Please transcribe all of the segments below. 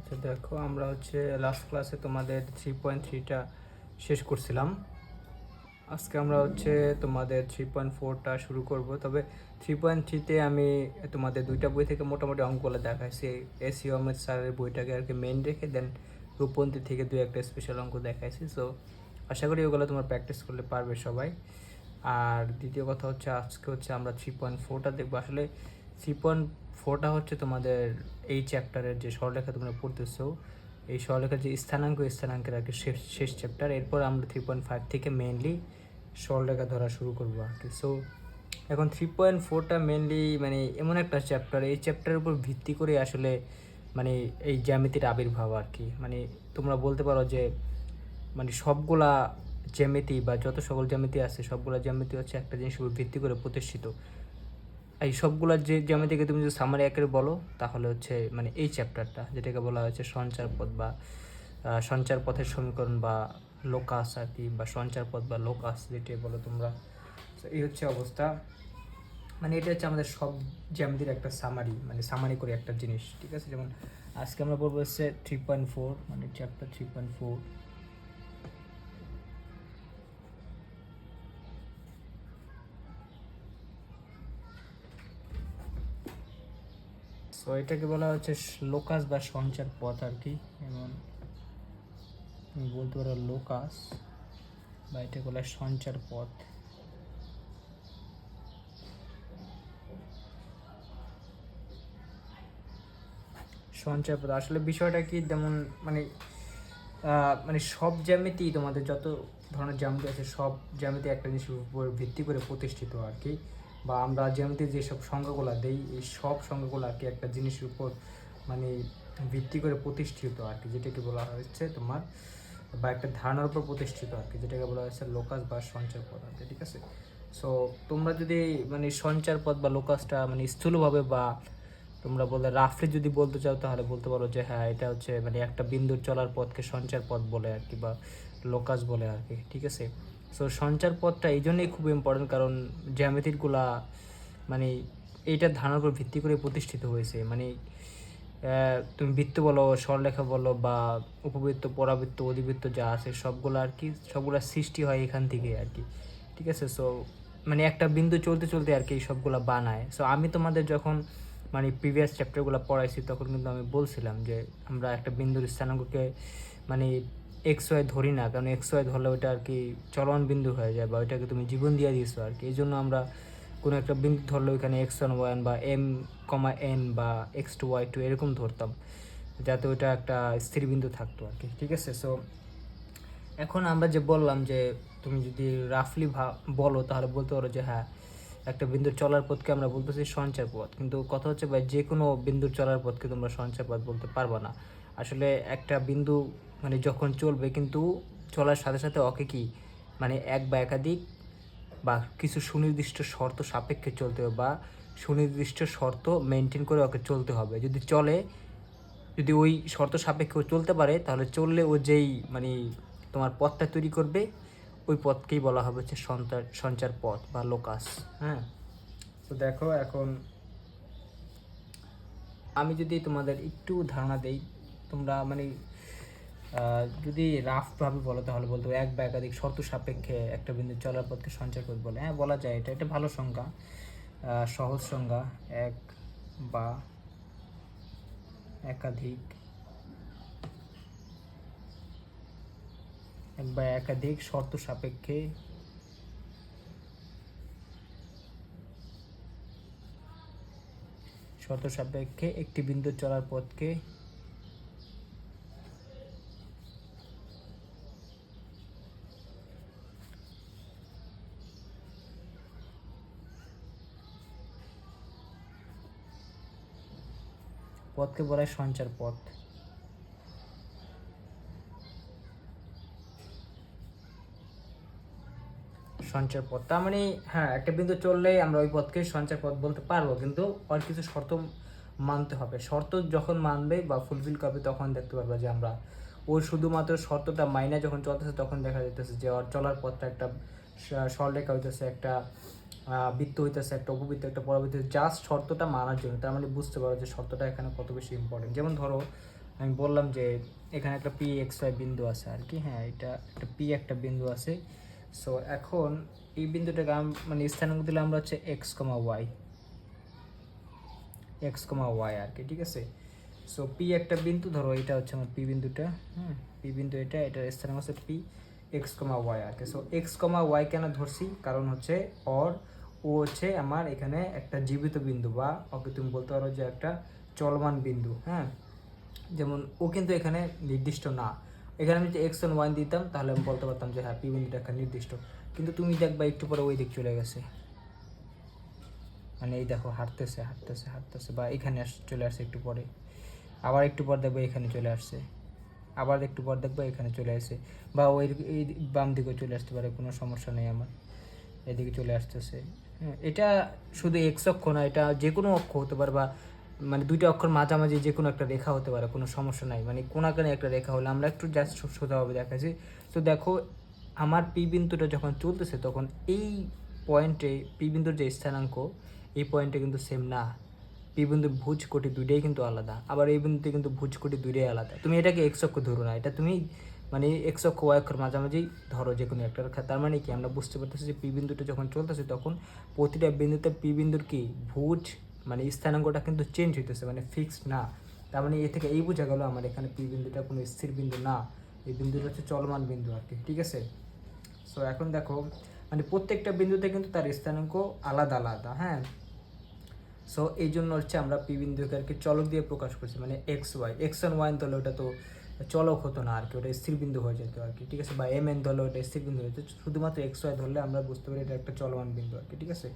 আচ্ছা দেখো, আমরা লাস্ট ক্লাসে তোমাদের 3.3টা শেষ করছিলাম। আজকে আমরা তোমাদের 3.4টা শুরু করব। তবে 3.3তে আমি তোমাদের দুইটা বই থেকে মোটামুটি অঙ্কগুলো দেখাইছি। এসিও আহমেদ স্যারের বইটাকে আর কি মেন রেখে দেন রূপন্তি থেকে দুই একটা স্পেশাল অঙ্ক দেখাইছি। সো আশা করি ওগুলো তোমরা প্র্যাকটিস করলে পারবে সবাই। আর দ্বিতীয় কথা আজকে আমরা 3.4টা দেখবো। আসলে 3.4টা তোমাদের এই চ্যাপ্টারের যে সরলরেখা তোমরা পড়তেছো, এই সরলরেখার যে স্থানাঙ্কের আর কি শেষ চ্যাপ্টার। এরপর আমরা 3.5 থেকে মেনলি সরলরেখা ধরা শুরু করবো আর কি। সো এখন 3.4টা মেনলি মানে এমন একটা চ্যাপ্টার, এই চ্যাপ্টারের উপর ভিত্তি করে আসলে মানে এই জ্যামিতির আবির্ভাব আর কি। মানে তোমরা বলতে পারো যে মানে সবগুলা জ্যামিতি বা যত সকল জ্যামিতি আছে সবগুলা জ্যামিতি একটা জিনিসের উপর ভিত্তি করে প্রতিষ্ঠিত। এই সবগুলা যে জ্যামিতিকে তুমি যদি সামারি আকারে বলো তাহলে মানে এই চ্যাপ্টারটা, যেটাকে বলা হয়েছে সঞ্চার পথ বা সঞ্চার পথের সমীকরণ বা লোকাস আর কি, বা সঞ্চার পথ বা লোকাস যেটাই বলো তোমরা। তো এই অবস্থা। মানে এটা আমাদের সব জ্যামিতির একটা সামারি, মানে সামারি করে একটা জিনিস, ঠিক আছে? যেমন আজকে আমরা বলবো 3.4, মানে চ্যাপ্টার 3.4। সো এটাকে বলা হচ্ছে লোকাস বা সঞ্চার পথ আর কি। যেমন তুমি বলতে পারো লোকাস, বা এটাকে বলা হয় সঞ্চার পথ। সঞ্চার পথ আসলে বিষয়টা কি, যেমন মানে মানে সব জ্যামিতি, তোমাদের যত ধরনের জ্যামিতি আছে সব জ্যামিতি একটা জিনিসের উপর ভিত্তি করে প্রতিষ্ঠিত আর কি। বা আমরা জ্যামিতির যেসব সংজ্ঞাগুলো দেই, এই সব সংজ্ঞাগুলো আর কি একটা জিনিসের উপর মানে ভিত্তি করে প্রতিষ্ঠিত আর কি, যেটাকে বলা হচ্ছে তোমার, বা একটা ধারণার উপর প্রতিষ্ঠিত আর কি, যেটাকে বলা হচ্ছে লোকাস বা সঞ্চার পথ আর কি, ঠিক আছে? সো তোমরা যদি মানে সঞ্চার পথ বা লোকাসটা মানে স্থূলভাবে বা তোমরা বলে রাফলি যদি বলতে চাও তাহলে বলতে পারো যে হ্যাঁ, এটা মানে একটা বিন্দুর চলার পথকে সঞ্চার পথ বলে আর কি, বা লোকাস বলে আর কি, ঠিক আছে? সো সঞ্চার পথটা এই জন্যই খুব ইম্পর্টেন্ট, কারণ জ্যামিতিরগুলা মানে এইটার ধারণার উপর ভিত্তি করে প্রতিষ্ঠিত হয়েছে। মানে তুমি বৃত্ত বলো, সরলরেখা বলো, বা উপবৃত্ত, পরাবৃত্ত, অধিবৃত্ত যা আছে সবগুলো আর কি, সবগুলা সৃষ্টি হয় এখান থেকে আর কি, ঠিক আছে? সো মানে একটা বিন্দু চলতে চলতে আর কি সবগুলা বানায়। সো আমি তোমাদের যখন মানে প্রিভিয়াস চ্যাপ্টারগুলো পড়াইছি তখন কিন্তু আমি বলছিলাম যে আমরা একটা বিন্দুর স্থানাঙ্ককে মানে এক্স ওয়াই ধরি না, কারণ এক্স ওয়াই ধরলে ওইটা আর কি চলমান বিন্দু হয়ে যায়, বা ওইটাকে তুমি জীবন দিয়ে দিয়েছো আর কি। এই জন্য আমরা কোনো একটা বিন্দু ধরলে ওইখানে এক্স ওয়ান ওয়ান বা এম কমা এন বা এক্স টু ওয়াই টু এরকম ধরতাম, যাতে ওইটা একটা স্থির বিন্দু থাকতো আর কি, ঠিক আছে? সো এখন আমরা যে বললাম যে তুমি যদি রাফলি বলো তাহলে বলতে পারো যে হ্যাঁ, একটা বিন্দুর চলার পথকে আমরা বলতেছি সঞ্চার পথ। কিন্তু কথা ভাই, যে কোনো বিন্দুর চলার পথকে তোমরা সঞ্চার পথ বলতে পারবা না। আসলে একটা বিন্দু মানে যখন চলবে, কিন্তু চলার সাথে সাথে ওকে কি মানে এক বা একাধিক বা কিছু সুনির্দিষ্ট শর্ত সাপেক্ষে চলতে হবে, বা সুনির্দিষ্ট শর্ত মেনটেন করে ওকে চলতে হবে। যদি ওই শর্ত সাপেক্ষে চলতে পারে তাহলে চললে ও যেই মানে তোমার পথটা তৈরি করবে, ওই পথকেই বলা হবে সঞ্চার পথ বা লোকাস। হ্যাঁ, তো দেখো এখন আমি যদি তোমাদের একটু ধারণা দেই, তোমরা মানে যদি রাফভাবে বলো তাহলে বলতে হবে এক বা একাধিক শর্ত সাপেক্ষে একটা বিন্দু চলার পথকে সঞ্চার পথ বলে। হ্যাঁ, বলা যায়, এটা ভালো সংজ্ঞা, সহজ সংজ্ঞা। এক বা একাধিক শর্ত সাপেক্ষে একটি বিন্দুর চলার পথকে বলা হয় সঞ্চার পথ। সঞ্চার পথ তার মানে হ্যাঁ, একটা বিন্দু চললেই আমরা ওই পথকে সঞ্চার পথ বলতে পারবো, কিন্তু আর কিছু শর্ত মানতে হবে। শর্ত যখন মানবে বা ফুলফিল করবে তখন দেখতে পারবে যে আমরা ওই শুধুমাত্র শর্তটা মাইনা যখন চলতেছে তখন দেখা যেতেছে যে ওর চলার পথটা একটা সরলরেখা হইতেছে, একটা বৃত্ত হইতেছে, একটা উপবৃত্ত, একটা পরাবৃত্ত, জাস্ট শর্তটা মানার জন্য। তার মানে বুঝতে পারো যে শর্তটা এখানে কত বেশি ইম্পর্টেন্ট। যেমন ধরো আমি বললাম যে এখানে একটা পি এক্স ওয়াই বিন্দু আছে আর কি, হ্যাঁ এটা একটা পি একটা বিন্দু আছে। সো এখন এই বিন্দুটাকে মানে স্থানাঙ্ক দিলে আমরা হচ্ছে x, y আর কি, ঠিক আছে। সো পি একটা বিন্দু, ধরো এটা হচ্ছে আমার পি বিন্দুটা, হ্যাঁ পি বিন্দু এটা, এটার স্থানাঙ্ক হচ্ছে পি x, y আর কি। সো x, y কেন ধরছি, কারণ হচ্ছে ও হচ্ছে আমার এখানে একটা জীবিত বিন্দু, বা ওকে তুমি বলতে পারো যে একটা চলমান বিন্দু, হ্যাঁ। যেমন ও কিন্তু এখানে নির্দিষ্ট না, এখানে আমি যদি x1 দিতাম তাহলে আমি বলতে পারতাম যে হ্যাঁ পি বিন্দুটা একটা নির্দিষ্ট, কিন্তু তুমি দেখবা একটু পরে ওই দিক চলে গেছে, মানে এই দেখো হাঁটতেছে হাঁটতেছে হাঁটতেছে, বা এখানে চলে আসছে একটু পরে, আবার একটু পর দেখবো এখানে চলে আসছে, আবার একটু পর দেখবো এখানে চলে আসে, বা ওই এই বাম দিকেও চলে আসতে পারে, কোনো সমস্যা নেই আমার, এদিকে চলে আসতেছে। হ্যাঁ এটা শুধু এক্স অক্ষ না, এটা যে কোনো অক্ষ হতে পারে, বা মানে দুইটা অক্ষর মাঝামাঝি যে কোনো একটা রেখা হতে পারে, কোনো সমস্যা নাই, মানে কোনাকানে একটা রেখা হলে আমরা একটু জাস্ট সোজাভাবে দেখাচ্ছি। তো দেখো আমার পি বিন্দুটা যখন চলতেছে তখন এই পয়েন্টে পি বিন্দুর যে স্থানাঙ্ক এই পয়েন্টে কিন্তু সেম না, পি বিন্দুর ভুজ কোটি দুইটাই কিন্তু আলাদা, আবার এই বিন্দুতে কিন্তু ভুজ কোটি দুইটাই আলাদা। তুমি এটাকে এক্স অক্ষ ধরো না, এটা তুমি মানে এক্স অক্ষ ওয়াই অক্ষর মাঝামাঝি ধরো যে কোনো একটা রেখা। তার মানে কি আমরা বুঝতে পারতেছি যে পি বিন্দুটা যখন চলতেছে তখন প্রতিটা বিন্দুতে পি বিন্দুর কি ভুজ মানে স্থানাঙ্কটা কিন্তু চেঞ্জ হইতেছে, মানে ফিক্সড না। তার মানে এ থেকে এই বোঝা গেল আমার এখানে পি বিন্দুটা কোনো স্থির বিন্দু না, এই বিন্দুটা হচ্ছে চলমান বিন্দু আর কি, ঠিক আছে। সো এখন দেখো মানে প্রত্যেকটা বিন্দুতে কিন্তু তার স্থানাঙ্ক আলাদা আলাদা, হ্যাঁ। সো এই জন্য হচ্ছে আমরা পি বিন্দুকে আর কি চলক দিয়ে প্রকাশ করছি, মানে x1 y ধরলে ওটা তো চলক হতো না আর কি, ওটা স্থির বিন্দু হয়ে যেত আর কি, ঠিক আছে। বা mn ধরলে ওটা স্থির বিন্দু হয়ে যেত, শুধুমাত্র xy ধরলে আমরা বুঝতে পারি এটা একটা চলমান বিন্দু আর কি, ঠিক আছে।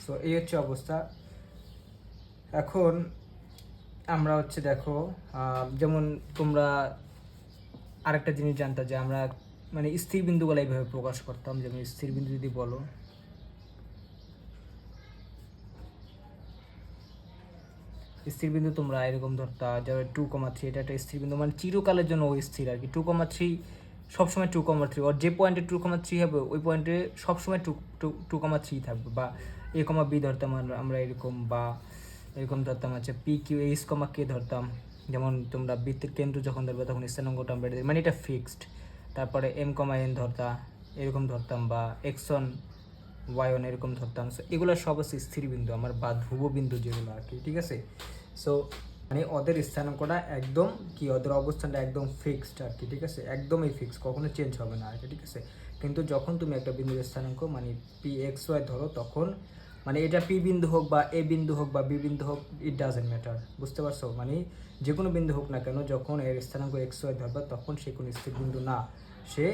সো এই হচ্ছে অবস্থা। এখন আমরা হচ্ছে দেখো যেমন তোমরা আরেকটা জিনিস জানতা যে আমরা মানে স্থির বিন্দুগুলো এইভাবে প্রকাশ করতাম, যেমন স্থির বিন্দু যদি বলো, স্থির বিন্দু তোমরা এরকম ধরতা, যারা 2,3 এটা একটা স্থির বিন্দু, মানে চিরকালের জন্য ওই স্থির আর কি। 2,3 সবসময় 2,3, ওর যে পয়েন্টে 2,3 হবে ওই পয়েন্টে সবসময় 2,3 থাকবে। বা a,b ধরতাম আমরা এরকম, বা এরকম ধরতাম হচ্ছে p,q,h,k ধরতাম। যেমন তোমরা বৃত্তের কেন্দ্র যখন ধরবে তখন স্থানাঙ্কটা আমরা মানে এটা ফিক্সড। তারপরে m,n ধরতা, এরকম ধরতাম, বা x1 y1 এরকম ধরতাম। সো এগুলো সব হচ্ছে স্থির বিন্দু আমার, বা ধ্রুব বিন্দু যেগুলো আর কি, ঠিক আছে। সো মানে ওদের স্থানাঙ্কটা একদম কি, ওদের অবস্থানটা একদম ফিক্সড আর কি, ঠিক আছে, একদমই ফিক্স, কখনো চেঞ্জ হবে না আর কি, ঠিক আছে। কিন্তু যখন তুমি একটা বিন্দুর স্থানাঙ্ক মানে p,x,y ধরো তখন মানে এটা পি বিন্দু হোক বা এ বিন্দু হোক বা বি বিন্দু হোক, ইট ডাজেন্ট ম্যাটার, বুঝতে পারছো। মানে যে কোনো বিন্দু হোক না কেন, যখন এর স্থানাঙ্ক x,y ধরবা তখন সে কোনো স্থির বিন্দু না, সে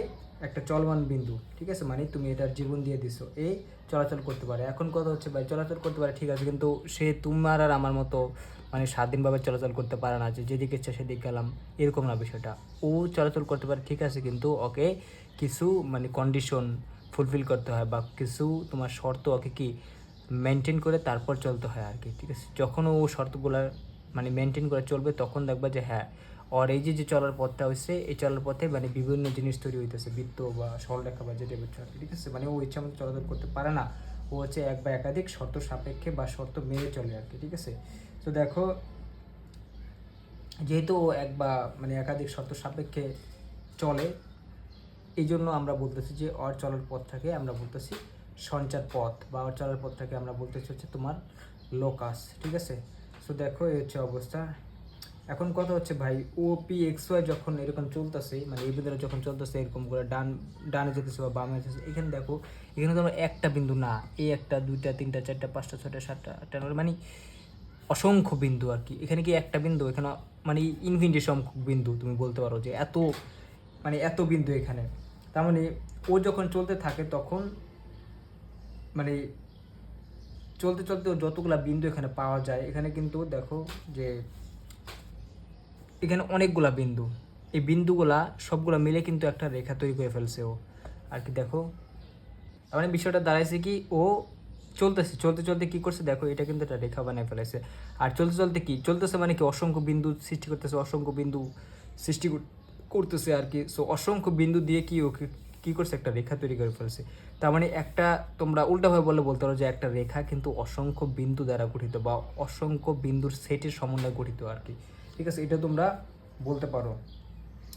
একটা চলমান বিন্দু, ঠিক আছে। মানে তুমি এটার জীবন দিয়ে দিছো, এই চলাচল করতে পারে। এখন কথা হচ্ছে ভাই চলাচল করতে পারে ঠিক আছে, কিন্তু সে তোমার আর আমার মতো মানে স্বাধীনভাবে চলাচল করতে পারে না, যে যেদিকে ইচ্ছা সেদিকে গেলাম, এরকম না বিষয়টা। ও চলাচল করতে পারে ঠিক আছে, কিন্তু ওকে কিছু মানে কন্ডিশন ফুলফিল করতে হয়, বা কিছু তোমার শর্ত ওকে কি মেনটেন করে তারপর চলতে হয় আর কি, ঠিক আছে। যখন ও শর্তগুলো মানে মেনটেন করে চলবে তখন দেখবা যে হ্যাঁ আর এই যে চলার পথটা হচ্ছে, এই চলার পথে মানে বিভিন্ন জিনিস তৈরি হইতেছে, বৃত্ত বা সরলরেখা বা যেটা বলছো আর কি, ঠিক আছে। মানে ও ইচ্ছা মতো চলাচল করতে পারে না, ও হচ্ছে এক বা একাধিক শর্ত সাপেক্ষে বা শর্ত মেনে চলে আর কি, ঠিক আছে। তো দেখো যেহেতু ও এক বা মানে একাধিক শর্ত সাপেক্ষে চলে, এই জন্য আমরা বলতেছি যে ওর চলার পথটাকে আমরা বলতেছি সঞ্চার পথ, বা ওর চলার পথটাকে আমরা বলতেছি হচ্ছে তোমার লোকাস, ঠিক আছে। সো দেখো এই হচ্ছে অবস্থা। এখন কথা হচ্ছে ভাই OPXY যখন এরকম চলতেছে, মানে এই বিন্দুটা যখন চলতেছে এরকম করে ডানে যেতেছে বা বামে যেতেছে, এখানে দেখো এখানে তো আমার একটা বিন্দু না, এই একটা দুইটা তিনটা চারটা পাঁচটা ছয়টা সাতটা আটটা মানে অসংখ্য বিন্দু আর কি। এখানে কি একটা বিন্দু, এখানে মানে ইনফিনিটি সংখ্যক বিন্দু, তুমি বলতে পারো যে এত মানে এত বিন্দু এখানে। তার মানে ও যখন চলতে থাকে তখন মানে চলতে চলতে যতগুলা বিন্দু এখানে পাওয়া যায়, এখানে কিন্তু দেখো যে এখানে অনেকগুলা বিন্দু, এই বিন্দুগুলা সবগুলা মিলে কিন্তু একটা রেখা তৈরি করে ফেলছে ও আর কি। দেখো মানে বিষয়টা দাঁড়াইছে কি, ও চলতেছে চলতে চলতে কি করছে দেখো, এটা কিন্তু একটা রেখা বানিয়ে ফেলেছে। আর চলতে চলতে কি চলতেছে মানে কি অসংখ্য বিন্দু সৃষ্টি করতেছে, অসংখ্য বিন্দু সৃষ্টি করতেছে আর কি। সো অসংখ্য বিন্দু দিয়ে কি ওকে কী করছে, একটা রেখা তৈরি করে ফেলছে। তার মানে একটা তোমরা উল্টাভাবে বলতে পারো যে একটা রেখা কিন্তু অসংখ্য বিন্দু দ্বারা গঠিত, বা অসংখ্য বিন্দুর সেটের সমন্বয়ে গঠিত আর কি, ঠিক আছে। এটা তোমরা বলতে পারো।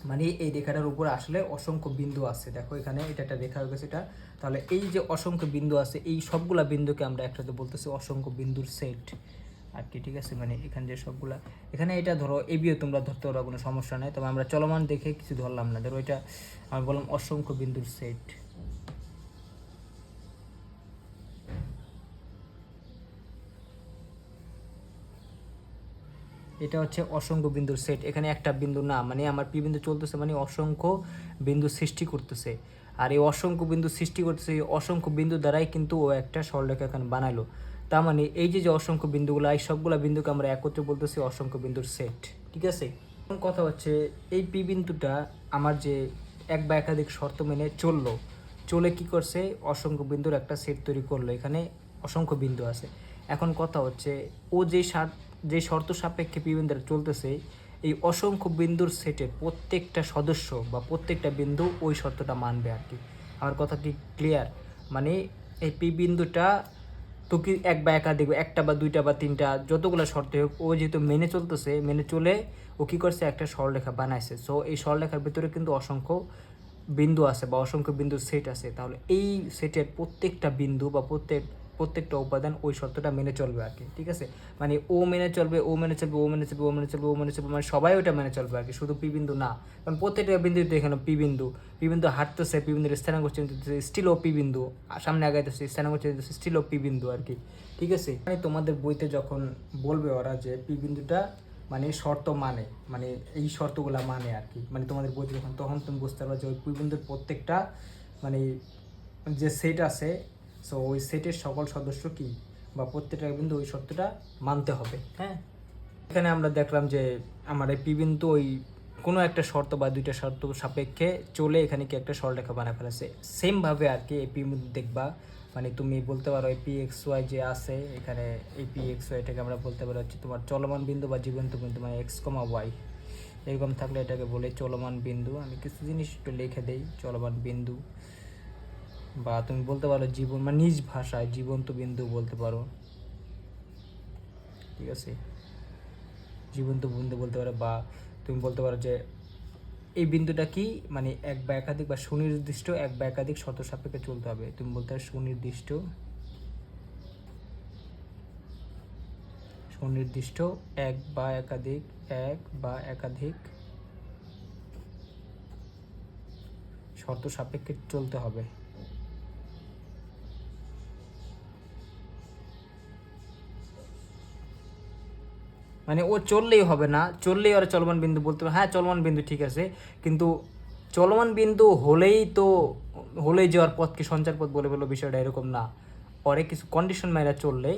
মানে এই রেখাটার উপরে আসলে অসংখ্য বিন্দু আছে, দেখো এখানে এটা একটা রেখা হয়ে গেছে এটা। তাহলে এই যে অসংখ্য বিন্দু আছে, এই সবগুলা বিন্দুকে আমরা একসাথে বলতেছি অসংখ্য বিন্দুর সেট আর কি, ঠিক আছে। মানে এখানে যে সবগুলা, এখানে এটা ধরো এবিও তোমরা ধরতে পারো, কোনো সমস্যা নেই, তবে আমরা চলমান দেখে কিছু ধরলাম না। ধরো এটা আমি বললাম অসংখ্য বিন্দুর সেট। এটা হচ্ছে অসংখ্য বিন্দুর সেট। এখানে একটা বিন্দু না, মানে আমার পি বিন্দু চলতেছে মানে অসংখ্য বিন্দু সৃষ্টি করতেছে। আর এই অসংখ্য বিন্দু সৃষ্টি করতেছে, এই অসংখ্য বিন্দু দ্বারাই কিন্তু ও একটা সরলরেখা এখানে বানালো। তার মানে এই যে যে অসংখ্য বিন্দুগুলো, এই সবগুলো বিন্দুকে আমরা একত্রে বলতেছি অসংখ্য বিন্দুর সেট, ঠিক আছে। এখন কথা হচ্ছে এই পি বিন্দুটা আমার যে এক বা একাধিক শর্ত মেনে চলে কি করছে, অসংখ্য বিন্দুর একটা সেট তৈরি করলো। এখানে অসংখ্য বিন্দু আছে। এখন কথা হচ্ছে ও যে শর্ত সাপেক্ষে পি বিন্দুটা চলতেছে, এই অসংখ্য বিন্দুর সেটের প্রত্যেকটা সদস্য বা প্রত্যেকটা বিন্দু ওই শর্তটা মানবে আর কি। আমার কথা কি ক্লিয়ার? মানে এই পি বিন্দুটা তো কি এক বা একাধিক, একটা বা দুইটা বা তিনটা, যতগুলো শর্ত হোক, ও যেহেতু মেনে চলতেছে, মেনে চলে ও কী করছে, একটা সরলরেখা বানাইছে। সো এই সরলরেখার ভিতরে কিন্তু অসংখ্য বিন্দু আছে বা অসংখ্য বিন্দুর সেট আছে। তাহলে এই সেটের প্রত্যেকটা বিন্দু বা প্রত্যেকটা উপাদান ওই শর্তটা মেনে চলবে আর কি, ঠিক আছে। মানে ও মেনে চলবে, ও মেনে চলবে, ও মেনে চলবে, ও মেনে চলবে, ও মেনে চলবে, মানে সবাই ওটা মেনে চলবে আর কি, শুধু পি বিন্দু না। কারণ প্রত্যেকটা বিন্দু তো এখানে পি বিন্দু হাঁটতেছে, পি বিন্দুর স্থানাঙ্ক চেঞ্জ হচ্ছে, স্টিল ও পি বিন্দু সামনে আগাইতেছে, স্থানাঙ্ক চেঞ্জ হচ্ছে, স্টিল ও পি বিন্দু আর কি, ঠিক আছে। মানে তোমাদের বইতে যখন বলবে ওরা যে পি বিন্দুটা মানে শর্ত মানে এই শর্তগুলা মানে আর কি, মানে তোমাদের বইতে যখন, তখন তুমি বুঝতে পারবে যে ওই পি বিন্দুর প্রত্যেকটা মানে যে সেট আছে, সো ওই সেটের সকল সদস্য কি বা প্রত্যেকটা বিন্দু ওই শর্তটা মানতে হবে। হ্যাঁ, এখানে আমরা দেখলাম যে আমার এই পি বিন্দু ওই কোনো একটা শর্ত বা দুইটা শর্ত সাপেক্ষে চলে এখানে কি একটা সরলরেখা বানায় ফেলেছে। সেমভাবে আর কি এই পি বিন্দু দেখবা, মানে তুমি বলতে পারো এই পি এক্স ওয়াই যে আছে এখানে, এই পি এক্স ওয়াই এটাকে আমরা বলতে পারো হচ্ছে তোমার চলমান বিন্দু বা জীবন্ত বিন্দু, মানে এক্স কমা ওয়াই এরকম থাকলে এটাকে বলে চলমান বিন্দু। আমি কিছু জিনিস একটু লিখে দেই, চলমান বিন্দু, বা তুমি বলতে পারো জীবন, মানে নিজ ভাষায় জীবন্ত বিন্দু বলতে পারো, ঠিক আছে, জীবন্ত বিন্দু বলতে পারো। বা তুমি বলতে পারো যে এই বিন্দুটা কি, মানে এক বা একাধিক বা সুনির্দিষ্ট এক বা একাধিক শর্ত সাপেক্ষে চলতে হবে, তুমি বলতে পারো সুনির্দিষ্ট এক বা একাধিক শর্ত সাপেক্ষে চলতে হবে। মানে ও চললেই হবে না, চললেই ওরা চলমান বিন্দু বলতে হবে। হ্যাঁ চলমান বিন্দু ঠিক আছে, কিন্তু চলমান বিন্দু হলেই যাওয়ার পথকে সঞ্চার পথ বলে ফেলো, বিষয়টা এরকম না। পরে কিছু কন্ডিশন মেরা চললে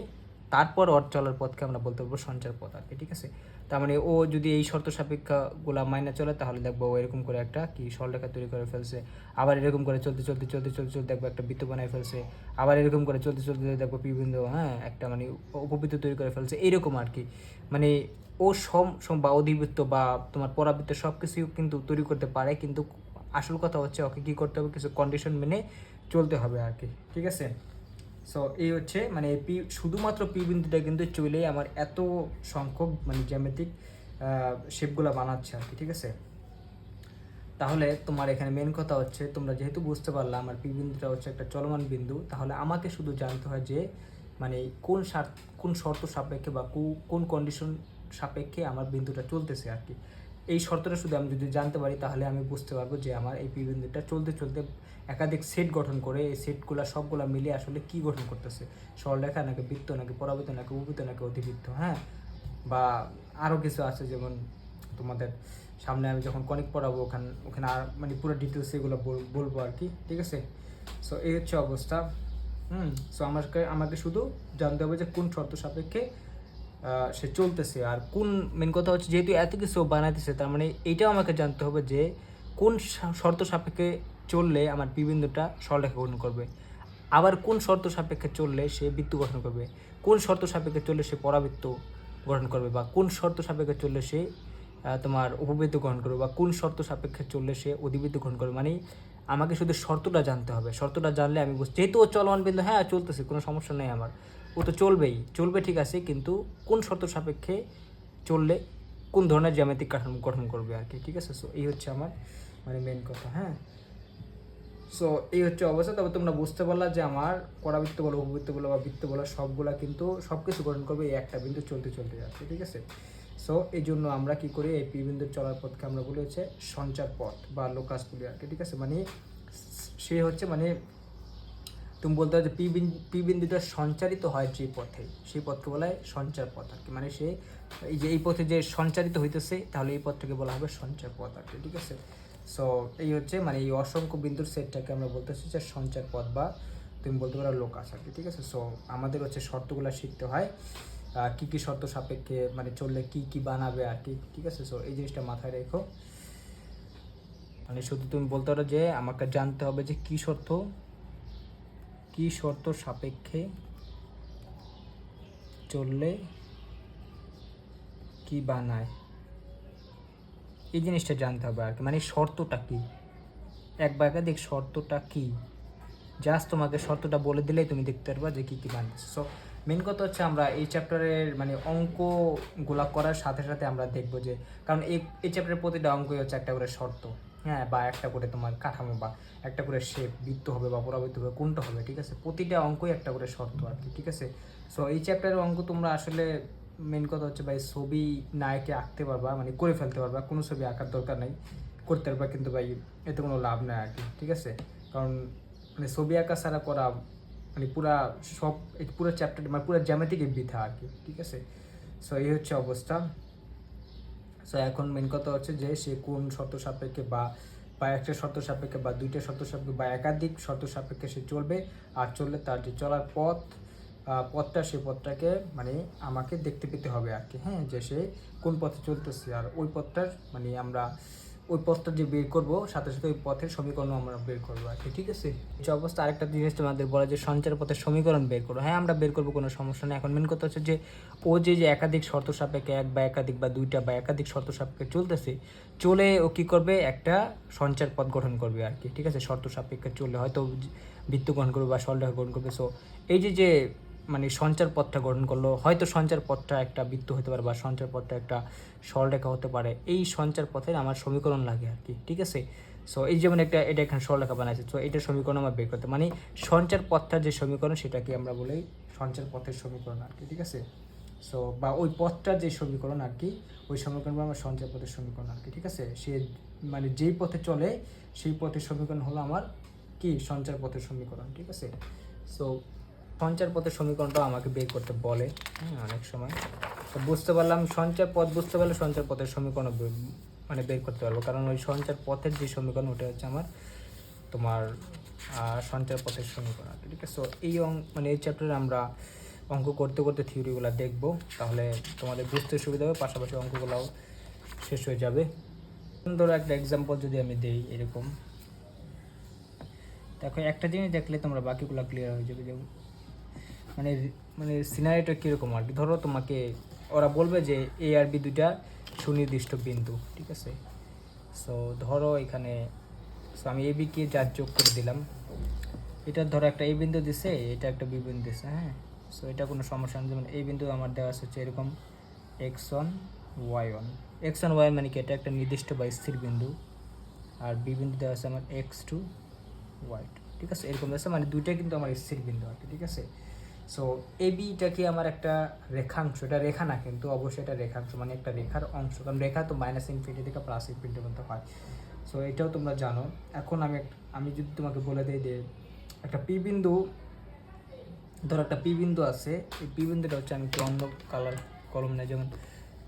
তারপর ওর চলার পথকে আমরা বলতে পারবো সঞ্চার পথ আর কি, ঠিক আছে। তার মানে ও যদি এই শর্ত সাপেক্ষগুলা মাইনে চলে, তাহলে দেখবো ও এরকম করে একটা কি সরলরেখা তৈরি করে ফেলছে। আবার এরকম করে চলতে দেখবো একটা বৃত্ত বানায় ফেলছে। আবার এরকম করে চলতে দেখবো পি বিন্দু, হ্যাঁ, একটা মানে উপবৃত্ত তৈরি করে ফেলছে, এইরকম আর কি। মানে ও বা অধিবৃত্ত বা তোমার পরাবৃত্ত সব কিছুই কিন্তু তৈরি করতে পারে, কিন্তু আসল কথা হচ্ছে ওকে কী করতে হবে, কিছু কন্ডিশন মেনে চলতে হবে আর কি, ঠিক আছে। সো এই হচ্ছে মানে শুধুমাত্র পি বিন্দুটা কিন্তু চলেই আমার এত সংখ্যক মানে জ্যামিতিক শেপগুলো বানাচ্ছে আর কি, ঠিক আছে। তাহলে তোমার এখানে মেন কথা হচ্ছে, তোমরা যেহেতু বুঝতে পারলে আমার পি বিন্দুটা হচ্ছে একটা চলমান বিন্দু, তাহলে আমাকে শুধু জানতে হয় যে মানে কোন শর্ত সাপেক্ষে বা কোন কন্ডিশন সাপেক্ষে আমার বিন্দুটা চলতেছে আর কি। এই শর্তটা শুধু আমি যদি জানতে পারি, তাহলে আমি বুঝতে পারবো যে আমার এই পি বিন্দুটা চলতে চলতে একাধিক সেট গঠন করে, এই সেটগুলো সবগুলো মিলিয়ে আসলে কি গঠন করতেছে, সরলরেখা নাকি বৃত্ত নাকি পরাবৃত্ত নাকি উপবৃত্ত নাকি অধিবৃত্ত, হ্যাঁ, বা আরও কিছু আছে, যেমন তোমাদের সামনে আমি যখন কনিক পড়াবো ওখানে আর মানে পুরো ডিটেলস এগুলো বলবো আর কি, ঠিক আছে। সো এই হচ্ছে অবস্থা। সো আমাকে শুধু জানতে হবে যে কোন শর্ত সাপেক্ষে সে চলতেছে, আর কোন, মেন কথা হচ্ছে যেহেতু এত কিছু বানাইতেছে, তার মানে এইটাও আমাকে জানতে হবে যে কোন শর্ত সাপেক্ষে চললে আমার পি বিন্দুটা সরলরেখা গঠন করবে, আবার কোন শর্ত সাপেক্ষে চললে সে বৃত্ত গঠন করবে, কোন শর্ত সাপেক্ষে চললে সে পরাবৃত্ত গঠন করবে, বা কোন শর্ত সাপেক্ষে চললে সে তোমার উপবৃত্ত গ্রহণ করবে, বা কোন শর্ত সাপেক্ষে চললে সে অধিবৃত্ত গ্রহণ করবে। মানে আমাকে শুধু শর্তটা জানতে হবে, শর্তটা জানলে আমি যেহেতু ও চলমান বিন্দু, হ্যাঁ চলতেছে, কোনো সমস্যা নেই আমার, ও তো চলবে ঠিক আছে, কিন্তু কোন শর্ত সাপেক্ষে চললে কোন ধরনের জ্যামিতিক কাঠামো গঠন করবে আর কি, ঠিক আছে। সো এই হচ্ছে আমার মানে মেন কথা। হ্যাঁ, সো এই হচ্ছে অবস্থা। তবে তোমরা বুঝতে পারলা যে আমার পরাবৃত্ত বলো, উপবৃত্ত বলো বা বৃত্ত বলো, সবগুলা কিন্তু সব কিছু গঠন করবে এই একটা বিন্দু চলতে চলতে যাচ্ছে, ঠিক আছে। সো এই জন্য আমরা কি করি, এই পি বিন্দুর চলার পথকে আমরা বলি হচ্ছে সঞ্চার পথ বা লোকাস বলি আর কি, ঠিক আছে। মানে সে হচ্ছে মানে তুমি বলতে পারো যে পি বিন্দুটা সঞ্চারিত হয় যে পথে, সেই পথকে বলা হয় সঞ্চার পথ আর কি। মানে সে এই যে এই পথে যে সঞ্চারিত হইতেছে, তাহলে এই পথটাকে বলা হবে সঞ্চার পথ আর কি, ঠিক আছে। সো এই হচ্ছে মানে এই অসংখ্য বিন্দুর সেটটাকে আমরা বলতেছি যে সঞ্চার পথ বা তুমি বলতে পারো লোকাস আর কি, ঠিক আছে। সো আমাদের হচ্ছে শর্তগুলো শিখতে হয়, কী কী শর্ত সাপেক্ষে মানে চললে কী কী বানাবে আর কি, ঠিক আছে। সো এই জিনিসটা মাথায় রেখো। মানে শুধু তুমি বলতে পারো যে আমাকে জানতে হবে যে কী শর্ত সাপেক্ষে চললে কি বানায়, এই জিনিসটা জানতে হবে আর কি। মানে শর্তটা কি, এক বা একাধিক শর্তটা কি, জাস্ট তোমাকে শর্তটা বলে দিলেই তুমি দেখতে পারবা যে কী কী বানতেছে। সো মেন কথা হচ্ছে আমরা এই চ্যাপ্টারের মানে অঙ্কগুলা করার সাথে সাথে আমরা দেখবো যে, কারণ এই চ্যাপ্টারের প্রতিটা অঙ্কই হচ্ছে একটা করে শর্ত, হ্যাঁ, বা একটা করে তোমার কাঠামো বা একটা করে শেপ, বৃত্ত হবে বা পরাবৃত্ত হবে, কোনটা হবে, ঠিক আছে। প্রতিটা অঙ্কই একটা করে শর্ত আর কি, ঠিক আছে। সো এই চ্যাপ্টারের অঙ্ক তোমরা আসলে মেন কথা হচ্ছে ভাই ছবি না এঁকে আঁকতে পারবা, মানে করে ফেলতে পারবা, কোনো ছবি আঁকার দরকার নাই, করতে পারবা, কিন্তু ভাই এতে কোনো লাভ নাই আর কি, ঠিক আছে। কারণ মানে ছবি আঁকা ছাড়া করা মানে পুরো চ্যাপ্টার মানে পুরো জ্যামিতিক বৃথা আর কি, ঠিক আছে। সো এই হচ্ছে অবস্থা। সো এখন মেন কথা হচ্ছে যে সে কোন শর্ত সাপেক্ষে বা একটা শর্ত সাপেক্ষে বা দুইটা শর্ত সাপেক্ষে বা একাধিক শর্ত সাপেক্ষে সে চলবে, আর চললে তার যে চলার পথটা সেই পথটাকে মানে আমাকে দেখতে পেতে হবে আর কি, হ্যাঁ, যে সে কোন পথে চলতেছে, আর ওই পথটার মানে আমরা ওই পথটা যে বের করবো, সাথে সাথে ওই পথের সমীকরণ আমরা বের করবো আর কি, ঠিক আছে। এই অবস্থা আরেকটা জিনিস তোমাদের বলা যে সঞ্চার পথের সমীকরণ বের করো। হ্যাঁ, আমরা বের করবো, কোনো সমস্যা নেই। এখন মেন কথা হচ্ছে যে ও যে একাধিক শর্ত সাপেক্ষে, এক বা একাধিক বা দুইটা বা একাধিক শর্ত সাপেক্ষে চলতেছে, চলে ও কী করবে, একটা সঞ্চার পথ গঠন করবে আর কি, ঠিক আছে। শর্ত সাপেক্ষে চললে হয়তো বৃত্ত গঠন করবে বা সরলরেখা গঠন করবে। সো এই যে মানে সঞ্চার পথটা গঠন করলো, হয়তো সঞ্চার পথটা একটা বৃত্ত হতে পারে বা সঞ্চার পথটা একটা সরলরেখা হতে পারে, এই সঞ্চার পথের আমার সমীকরণ লাগে আর কি, ঠিক আছে। সো এই যেমন এটা এখানে সরলরেখা বানাইছে, সো এটা সমীকরণ আমার বের করতে, মানে সঞ্চার পথটার যে সমীকরণ সেটাকে আমরা বলি সঞ্চার পথের সমীকরণ আর কি, ঠিক আছে। সো বা ওই পথটার যে সমীকরণ আর কি, ওই সমীকরণ আমার সঞ্চার পথের সমীকরণ আর কি, ঠিক আছে। সে মানে যেই পথে চলে সেই পথের সমীকরণ হলো আমার কি সঞ্চার পথের সমীকরণ, ঠিক আছে। সো সঞ্চার পথের সমীকরণটাও আমাকে বের করতে বলে, হ্যাঁ, অনেক সময়। তো বুঝতে পারলাম সঞ্চার পথ বুঝতে পারলে সঞ্চার পথের সমীকরণ মানে বের করতে পারবো, কারণ ওই সঞ্চার পথের যে সমীকরণ ওটা হচ্ছে আমার তোমার সঞ্চার পথের সমীকরণ, ঠিক আছে। সো এই মানে এই চ্যাপ্টারে আমরা অঙ্ক করতে করতে থিওরিগুলো দেখবো, তাহলে তোমাদের বুঝতে সুবিধা হবে, পাশাপাশি অঙ্কগুলোও শেষ হয়ে যাবে। ধরো একটা এক্সাম্পল যদি আমি দিই, এরকম দেখো, একটা জিনিস দেখলে তোমরা বাকিগুলো ক্লিয়ার হয়ে যাবে। যেমন মানে মানে সিনারিটা কীরকম আর কি, ধরো তোমাকে ওরা বলবে যে এ আর বি দুইটা সুনির্দিষ্ট বিন্দু, ঠিক আছে। সো ধরো এখানে আমি এ বিকে যার যোগ করে দিলাম, এটা ধরো একটা এ বিন্দু দিছে, এটা একটা বি বিন্দু দিছে, হ্যাঁ। সো এটা কোনো সমস্যা নেই। যেমন এই বিন্দু আমার দেওয়া আছে হচ্ছে এরকম x1 y1, x1 y মানে কি, এটা একটা নির্দিষ্ট বা স্থির বিন্দু, আর বি বিন্দু দেওয়া আছে আমার x2 y2, ঠিক আছে। এরকম আছে, মানে দুইটাই কিন্তু আমার স্থির বিন্দু আর কি, ঠিক আছে। সো এ বিটা কি আমার একটা রেখাংশ, এটা রেখা না কিন্তু অবশ্যই এটা রেখাংশ, মানে একটা রেখার অংশ, কারণ রেখা তো মাইনাস ইনফিনিটি থেকে প্লাস ইনফিনিটির মধ্যে হয়। সো এটাও তোমরা জানো। এখন আমি যদি তোমাকে বলে দিই যে একটা পি বিন্দু, ধরো একটা পি বিন্দু আছে, এই পি বিন্দুটা হচ্ছে, আমি একটু অন্য কালার কলম নেই, যেমন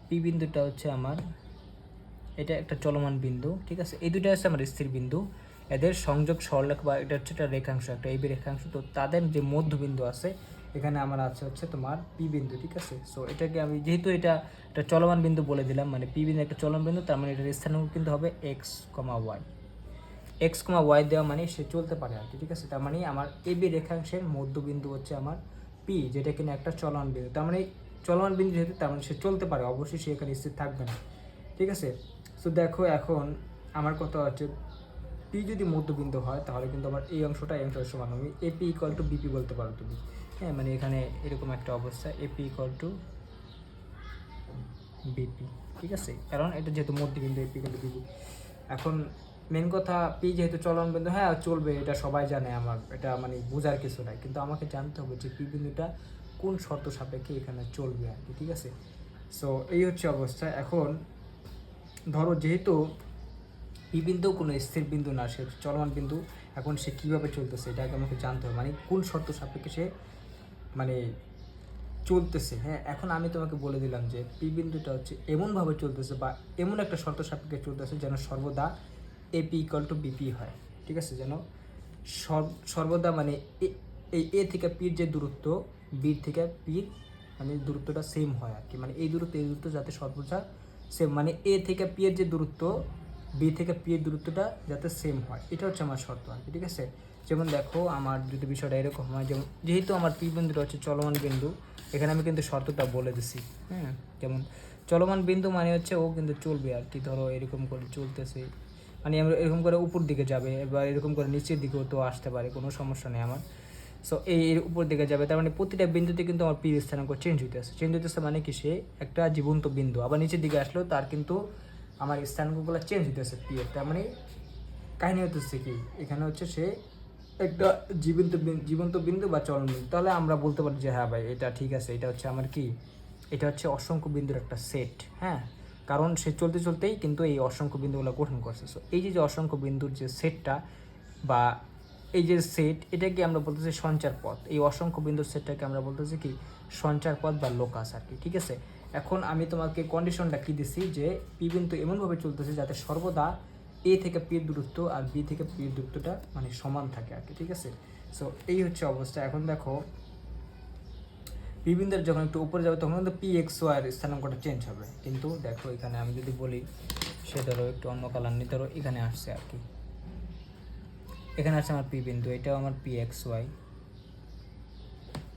পি বিন্দুটা হচ্ছে আমার এটা একটা চলমান বিন্দু, ঠিক আছে। এই দুটো হচ্ছে আমার স্থির বিন্দু, এদের সংযোগ সরলরেখা বা এটা হচ্ছে একটা রেখাংশ, একটা এই বি রেখাংশ, তো তাদের যে মধ্যবিন্দু আছে এখানে আমার আছে হচ্ছে তোমার পি বিন্দু, ঠিক আছে। সো এটাকে আমি যেহেতু এটা একটা চলমান বিন্দু বলে দিলাম, মানে পি বিন্দু একটা চলমান বিন্দু, তার মানে এটার স্থানাঙ্ক কিন্তু হবে x, y দেওয়া মানে সে চলতে পারে আর কি, ঠিক আছে। তার মানে আমার এ বি রেখাংশের মধ্যবিন্দু হচ্ছে আমার পি, যেটা কিনা একটা চলমান বিন্দু, তার মানে চলমান বিন্দু যেহেতু, তার মানে সে চলতে পারে, অবশ্যই সে এখানে স্থির থাকবে না, ঠিক আছে। সো দেখো এখন আমার কথা হচ্ছে পি যদি মধ্যবিন্দু হয় তাহলে কিন্তু আমার এই অংশটা সমান হবে, এপি ইকুয়াল টু বিপি বলতে পারো তুমি, হ্যাঁ। মানে এখানে এরকম একটা অবস্থা, এপি ইকুয়াল টু বিপি, ঠিক আছে, কারণ এটা যেহেতু মধ্যবিন্দু এপি কিন্তু বিপি। এখন মেন কথা পি যেহেতু চলমান বিন্দু, হ্যাঁ চলবে, এটা সবাই জানে, আমার এটা মানে বোঝার কিছু নাই, কিন্তু আমাকে জানতে হবে যে পি বিন্দুটা কোন শর্ত সাপেক্ষে এখানে চলবে আর কি, ঠিক আছে। সো এই হচ্ছে অবস্থা। এখন ধরো যেহেতু পি বিন্দু কোনো স্থির বিন্দু না, সে চলমান বিন্দু, এখন সে কীভাবে চলতেছে এটাকে আমাকে জানতে হবে, মানে কোন শর্ত সাপেক্ষে সে মানে চলতেছে। হ্যাঁ, এখন আমি তোমাকে বলে দিলাম যে পি বিন্দুটা হচ্ছে এমনভাবে চলতেছে বা এমন একটা শর্ত সাপেক্ষে চলতেছে যেন সর্বদা এপি ইকুয়াল টু বিপি হয়, ঠিক আছে, যেন সর্বদা মানে এই এ থেকে পির যে দূরত্ব, বি থেকে পির মানে দূরত্বটা সেম হয় আর কি, মানে এই দূরত্ব যাতে সর্বদা সেম, মানে এ থেকে পি এর যে দূরত্ব, বি থেকে পি এর দূরত্বটা যাতে সেম হয়, এটা হচ্ছে আমার শর্ত আর কি, ঠিক আছে। যেমন দেখো আমার যদি বিষয়টা এরকম হয়, যেমন যেহেতু আমার পি বিন্দুটা হচ্ছে চলমান বিন্দু, এখানে আমি কিন্তু শর্তটা বলে দিছি। হ্যাঁ, যেমন চলমান বিন্দু মানে হচ্ছে ও কিন্তু চলবে আর কি, ধরো এরকম করে চলতেছে, মানে আমরা এরকম করে উপর দিকে যাবে, এবার এরকম করে নিচের দিকেও তো আসতে পারে, কোনো সমস্যা নেই আমার। সো এর উপর দিকে যাবে, তার মানে প্রতিটা বিন্দুতে কিন্তু আমার পির স্থানাঙ্ক চেঞ্জ হইতেছে মানে কি, সে একটা জীবন্ত বিন্দু, আবার নিচের দিকে আসলেও তার কিন্তু আমার স্থানাঙ্কগুলো চেঞ্জ হইতেছে পি এর, তার মানে কাহিনী হতেছে কি, এখানে হচ্ছে সে একটা জীবন্ত বিন্দু বা চলন বিন্দু। তাহলে আমরা বলতে পারি যে হ্যাঁ ভাই এটা ঠিক আছে, এটা হচ্ছে আমার কি, এটা হচ্ছে অসংখ্য বিন্দুর একটা সেট। হ্যাঁ, কারণ সে চলতে চলতেই কিন্তু এই অসংখ্য বিন্দুগুলো গঠন করছে। সো এই যে অসংখ্য বিন্দুর যে সেটটা বা এই যে সেট, এটাকে আমরা বলতেছি সঞ্চার পথ। এই অসংখ্য বিন্দুর সেটটাকে আমরা বলতেছি কি সঞ্চার পথ বা লোকাস আর কি, ঠিক আছে। এখন আমি তোমাকে কন্ডিশনটা কি দিছি যে পি বিন্দু এমনভাবে চলতেছে যাতে সর্বদা এ থেকে পির দূরত্ব আর বি থেকে পির দূরত্বটা মানে সমান থাকে আর কি, ঠিক আছে। সো এই হচ্ছে অবস্থা। এখন দেখো পি বিন্দুর যখন একটু উপরে যাবে তখন কিন্তু পি এক্স ওয়াই স্থানাঙ্কটা চেঞ্জ হবে, কিন্তু দেখো এখানে আমি যদি বলি, সে ধরো একটু অন্য কালার নিয়ে ধরো এখানে আসছে আর কি, এখানে আসছে আমার পি বিন্দু, এটাও আমার পি এক্স ওয়াই।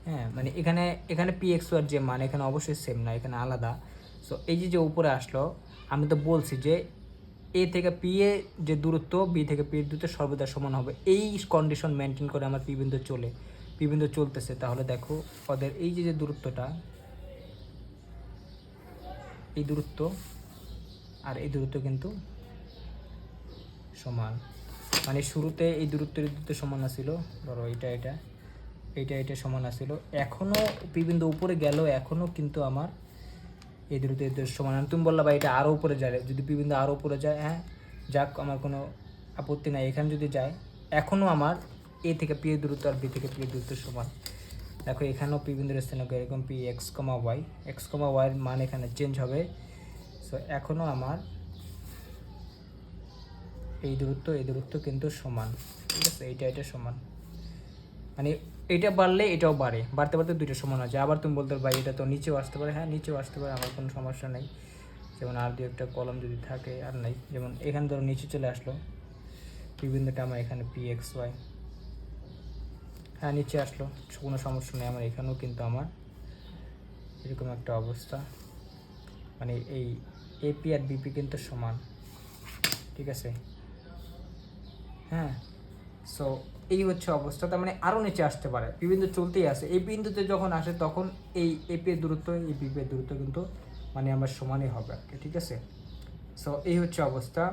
হ্যাঁ, মানে এখানে পি এক্স ওয়ার যে মান এখানে অবশ্যই সেম না, এখানে আলাদা। সো এই যে উপরে আসলো, আমি তো বলছি যে এ থেকে পি এ যে দূরত্ব, বি থেকে পি এর দূরত্ব সর্বদা সমান হবে, এই কন্ডিশন মেনটেন করে আমার পি বিন্দু চলতেছে। তাহলে দেখো ওদের এই যে দূরত্বটা, এই দূরত্ব আর এই দূরত্ব কিন্তু সমান, মানে শুরুতে এই দূরত্ব সমান আছিল, ধরো এটা সমান আছিল, এখনও পি বিন্দু উপরে গেল, এখনও কিন্তু আমার এই দূরত্ব সমান। তুমি বললা বা এটা আরও উপরে যায়, যদি পি বিন্দু আরও উপরে যায়, হ্যাঁ যাক, আমার কোনো আপত্তি নাই, এখানে যদি যায় এখনও আমার এ থেকে পি এর দূরত্ব আর বি থেকে পি এর দূরত্ব সমান। দেখো এখানেও পি বিন্দুর স্থানাঙ্ক এরকম পি এক্স কমা ওয়াইয়ের মান এখানে চেঞ্জ হবে। সো এখনও আমার এই দূরত্ব কিন্তু সমান, ঠিক আছে, এটা সমান, মানে এটা বাড়লে এটাও বাড়তে দুইটা সমান আছে। আবার তুমি বলতে পারো এটা তো নিচেও আসতে পারে, হ্যাঁ নিচেও আসতে পারে, আমার কোনো সমস্যা নেই। যেমন আর দু একটা কলম যদি থাকে আর নাই, যেমন এখানে ধরো নিচে চলে আসলো পি বিন্দুটা আমার এখানে পি এক্স ওয়াই, হ্যাঁ নিচে আসলো, কোনো সমস্যা নেই আমার, এখানেও কিন্তু আমার এরকম একটা অবস্থা, মানে এই এপি আর বিপি কিন্তু সমান, ঠিক আছে। হ্যাঁ, সো এই হচ্ছে অবস্থা, তার মানে আরও নিচে আসতে পারে, পি বিন্দু চলতেই আসে, এই বিন্দুতে যখন আসে তখন এই এপি এর দূরত্ব এই বিপি এর দূরত্ব কিন্তু মানে আমার সমানই হবে আর কি, ঠিক আছে। সো এই হচ্ছে অবস্থা,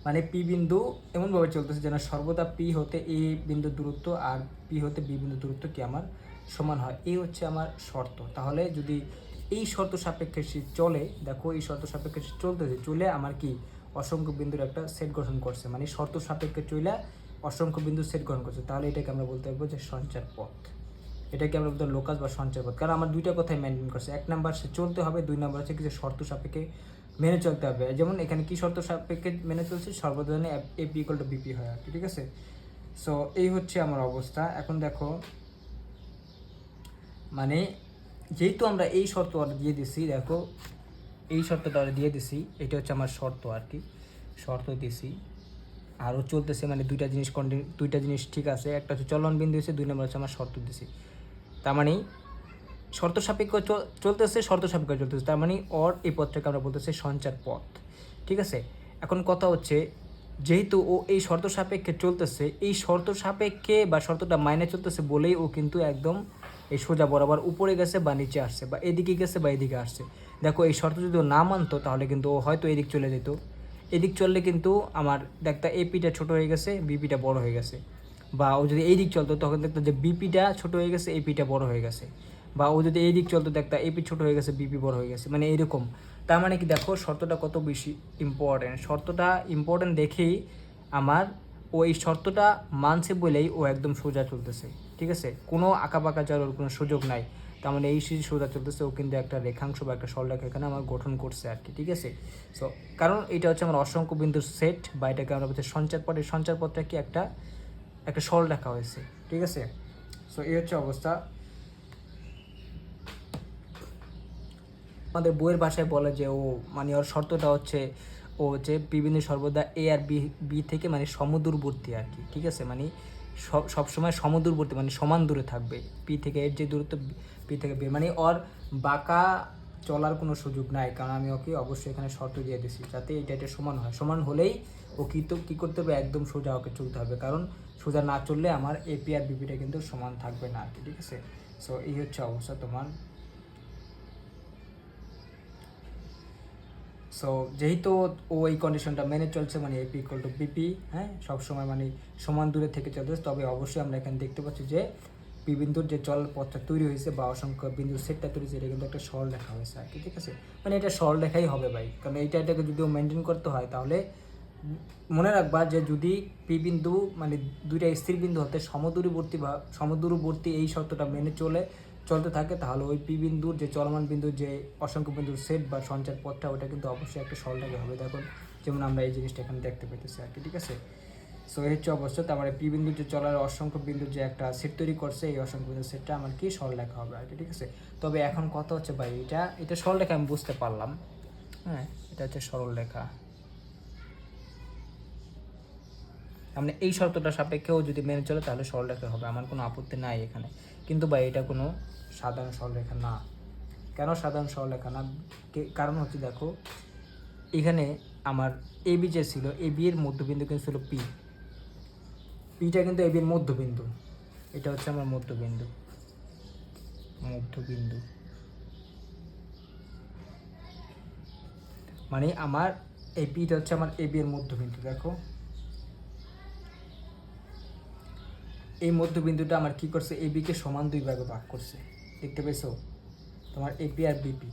মানে পি বিন্দু এমনভাবে চলতেছে যেন সর্বদা পি হতে এ বিন্দুর দূরত্ব আর পি হতে বি বিন্দুর দূরত্ব কি আমার সমান হয়, এই হচ্ছে আমার শর্ত। তাহলে যদি এই শর্ত সাপেক্ষে চলে, দেখো এই শর্ত সাপেক্ষে চলে আমার কি অসংখ্য বিন্দুর একটা সেট গঠন করছে, মানে শর্ত সাপেক্ষে চলে অসংখ্য বিন্দুর সেট গঠন করছে, তাহলে এটাকে আমরা বলতে পারবো যে সঞ্চার পথ। এটাকে আমরা বলতে লোকাস বা সঞ্চার পথ, কারণ আমার দুইটা কথাই মেনটেন করছে, এক নাম্বার সে চলতে হবে, দুই নাম্বার হচ্ছে কিছু শর্ত সাপেক্ষে মেনে চলতে হবে। যেমন এখানে কি শর্ত সাপেক্ষে মেনে চলছে, সর্বদা এপি ইকুয়াল টু বিপি হয় আর কি, ঠিক আছে। সো এই হচ্ছে আমার অবস্থা। এখন দেখো মানে যেহেতু আমরা এই শর্ত দিয়ে দিছি, দেখো এই শর্তটা দিয়ে দিছি, এটা হচ্ছে আমার শর্ত আর কি, শর্ত দিছি আরও চলতেছে, মানে দুইটা জিনিস ঠিক আছে, একটা হচ্ছে চলন বিন্দু দিয়েছে, দুই নম্বর হচ্ছে আমার শর্ত দিছি, তার মানে শর্ত সাপেক্ষ চলতেছে, তার মানে ওর এই পথটাকে আমরা বলতেছি সঞ্চার পথ, ঠিক আছে। এখন কথা হচ্ছে যেহেতু ও এই শর্ত সাপেক্ষে চলতেছে, এই শর্ত সাপেক্ষে বা শর্তটা মাইনে চলতেছে বলেই ও কিন্তু একদম এই সোজা বরাবর উপরে গেছে বা নিচে আসছে, বা এদিকে গেছে বা এদিকে আসছে। দেখো এই শর্ত যদি ও না মানতো তাহলে কিন্তু ও হয়তো এদিক চলে যেত, এদিক চললে কিন্তু আমার দেখতা এপিটা ছোট হয়ে গেছে, বিপিটা বড় হয়ে গেছে। বা ও যদি এই দিক চলতো তখন দেখতো যে বিপিটা ছোট হয়ে গেছে, এপিটা বড় হয়ে গেছে। বা ও যদি এই দিক চলতো দেখতা এপি ছোট হয়ে গেছে, বিপি বড় হয়ে গেছে, মানে এরকম। তার মানে কি দেখো শর্তটা কত বেশি ইম্পর্টেন্ট, শর্তটা ইম্পর্টেন্ট দেখেই আমার ওই শর্তটা মানছে বলেই ও একদম সোজা চলতেছে, ঠিক আছে, কোনো আঁকাবাঁকা যাওয়ার কোনো সুযোগ নাই। তার মানে এই সোজা চলতেছে, ও কিন্তু একটা রেখাংশ বা একটা সরলরেখা এখানে আমার গঠন করছে আর কি, ঠিক আছে। সো কারণ এটা হচ্ছে আমার অসংখ্য বিন্দুর সেট, বা এটাকে আমরা বলছি সঞ্চার পথ। এই সঞ্চার পথটা কি একটা একটা সরলরেখা হয়েছে, ঠিক আছে। সো এই হচ্ছে অবস্থা। আমাদের বইয়ের ভাষায় বলে যে ও মানে ওর শর্তটা হচ্ছে ও হচ্ছে পি বিন্দু সর্বদা এ আর বি বি থেকে মানে সমদূরবর্তী আর কি, ঠিক আছে, মানে সবসময় সমদূরবর্তী মানে সমান দূরে থাকবে পি থেকে এর যে দূরত্ব, পি থেকে বি, মানে ওর বাঁকা চলার কোনো সুযোগ নাই। কারণ আমি ওকে অবশ্যই এখানে শর্ত দিয়ে দিছি যাতে এটা সমান হয়, সমান হলেই ও কী করতে হবে, একদম সোজা ওকে চলতে হবে। কারণ সোজা না চললে আমার এপি আর বিপিটা কিন্তু সমান থাকবে না আর কি, ঠিক আছে। সো এই হচ্ছে অবস্থা তোমার। সো যেহেতু ও এই কন্ডিশনটা মেনে চলছে, মানে এপি ইকুয়াল টু বিপি, হ্যাঁ, সবসময় মানে সমান দূরে থেকে চলতেছে, তবে অবশ্যই আমরা এখানে দেখতে পাচ্ছি যে পি বিন্দুর যে চল পথটা তৈরি হয়েছে বা অসংখ্য বিন্দুর সেটটা তৈরি হয়েছে, এটা কিন্তু একটা সরল রেখা হয়েছে আর কি, ঠিক আছে। মানে এটা সরল রেখাই হবে ভাই, কারণ এটাকে যদিও মেনটেন করতে হয় তাহলে মনে রাখবা যে যদি পি বিন্দু মানে দুইটা স্থির বিন্দু হতে সমদূরবর্তী বা সমদূরবর্তী এই শর্তটা মেনে চলতে থাকে, তাহলে ওই পি বিন্দুর যে চলমান বিন্দুর যে অসংখ্য বিন্দুর সেট বা সঞ্চার পথটা ওটা কিন্তু অবশ্যই একটা সরলরেখা হবে। দেখুন যেমন আমরা এই জিনিসটা এখানে দেখতে পেতেছি আর কি, ঠিক আছে। সো এই হচ্ছে অবস্থা। তারপরে পি বিন্দুর যে চলার অসংখ্য বিন্দুর যে একটা সেট তৈরি করছে, এই অসংখ্য বিন্দুর সেটটা আমার কি সরলরেখা হবে আর কি, ঠিক আছে। তবে এখন কথা হচ্ছে ভাই এটা সরলরেখা আমি বুঝতে পারলাম, হ্যাঁ, এটা হচ্ছে সরলরেখা। মানে এই শর্তটা সাপেক্ষেও যদি মেনে চলে তাহলে সরলরেখা হবে, আমার কোনো আপত্তি নাই এখানে। কিন্তু ভাই এটা কোনো সাধারণ সরলরেখা না। কেন সাধারণ সরলরেখা না? কারণ হচ্ছে দেখো এখানে আমার এবি যে ছিল, এবি এর মধ্যবিন্দু কিন্তু ছিল পি, পিটা কিন্তু এবি এর মধ্যবিন্দু, এটা হচ্ছে আমার মধ্যবিন্দু, মধ্যবিন্দু মানে আমার এই পিটা হচ্ছে আমার এবি এর মধ্যবিন্দু। দেখো এই মধ্যবিন্দুটা আমার কি করছে, এবিকে সমান দুই ভাগে ভাগ করছে, দেখতে পেয়েছো তোমার এপি আর বিপি,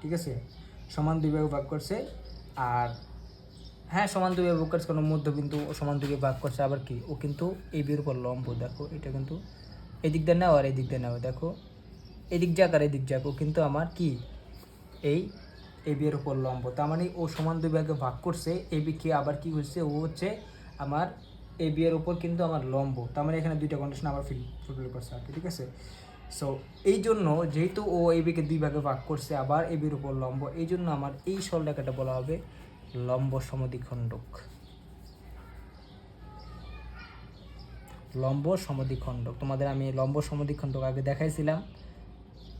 ঠিক আছে, সমান দুই ভাগে ভাগ করছে। আর হ্যাঁ, সমান দুই ভাগে ভাগ করছে, কোনো মধ্যবিন্দু সমান দুই ভাগে ভাগ করছে। আবার কি ও কিন্তু এবির উপর লম্ব, দেখো এটা কিন্তু এদিক দিয়ে নাও আর এদিক দিয়ে নাও, দেখো এদিক যাক আর এদিক যাক, ও কিন্তু আমার কি এই এবি এর উপর লম্ব। তার মানে ও সমান দুই ভাগে ভাগ করছে, এবি কে আবার কি হচ্ছে, ও হচ্ছে আমার এবি এর উপর কিন্তু আমার লম্ব। তার মানে এখানে দুইটা কন্ডিশন আবার ফুলফিল করছে আর কি, ঠিক আছে। সো এই জন্য যেহেতু ও এবিকে দুই ভাগে ভাগ করছে আবার এবির উপর লম্ব, এই জন্য আমার এই সরলরেখাটা বলা হবে লম্ব সমদ্বিখণ্ডক। লম্ব সমদ্বিখণ্ডক তোমাদের আমি লম্ব সমদ্বিখণ্ডক আগে দেখাইছিলাম,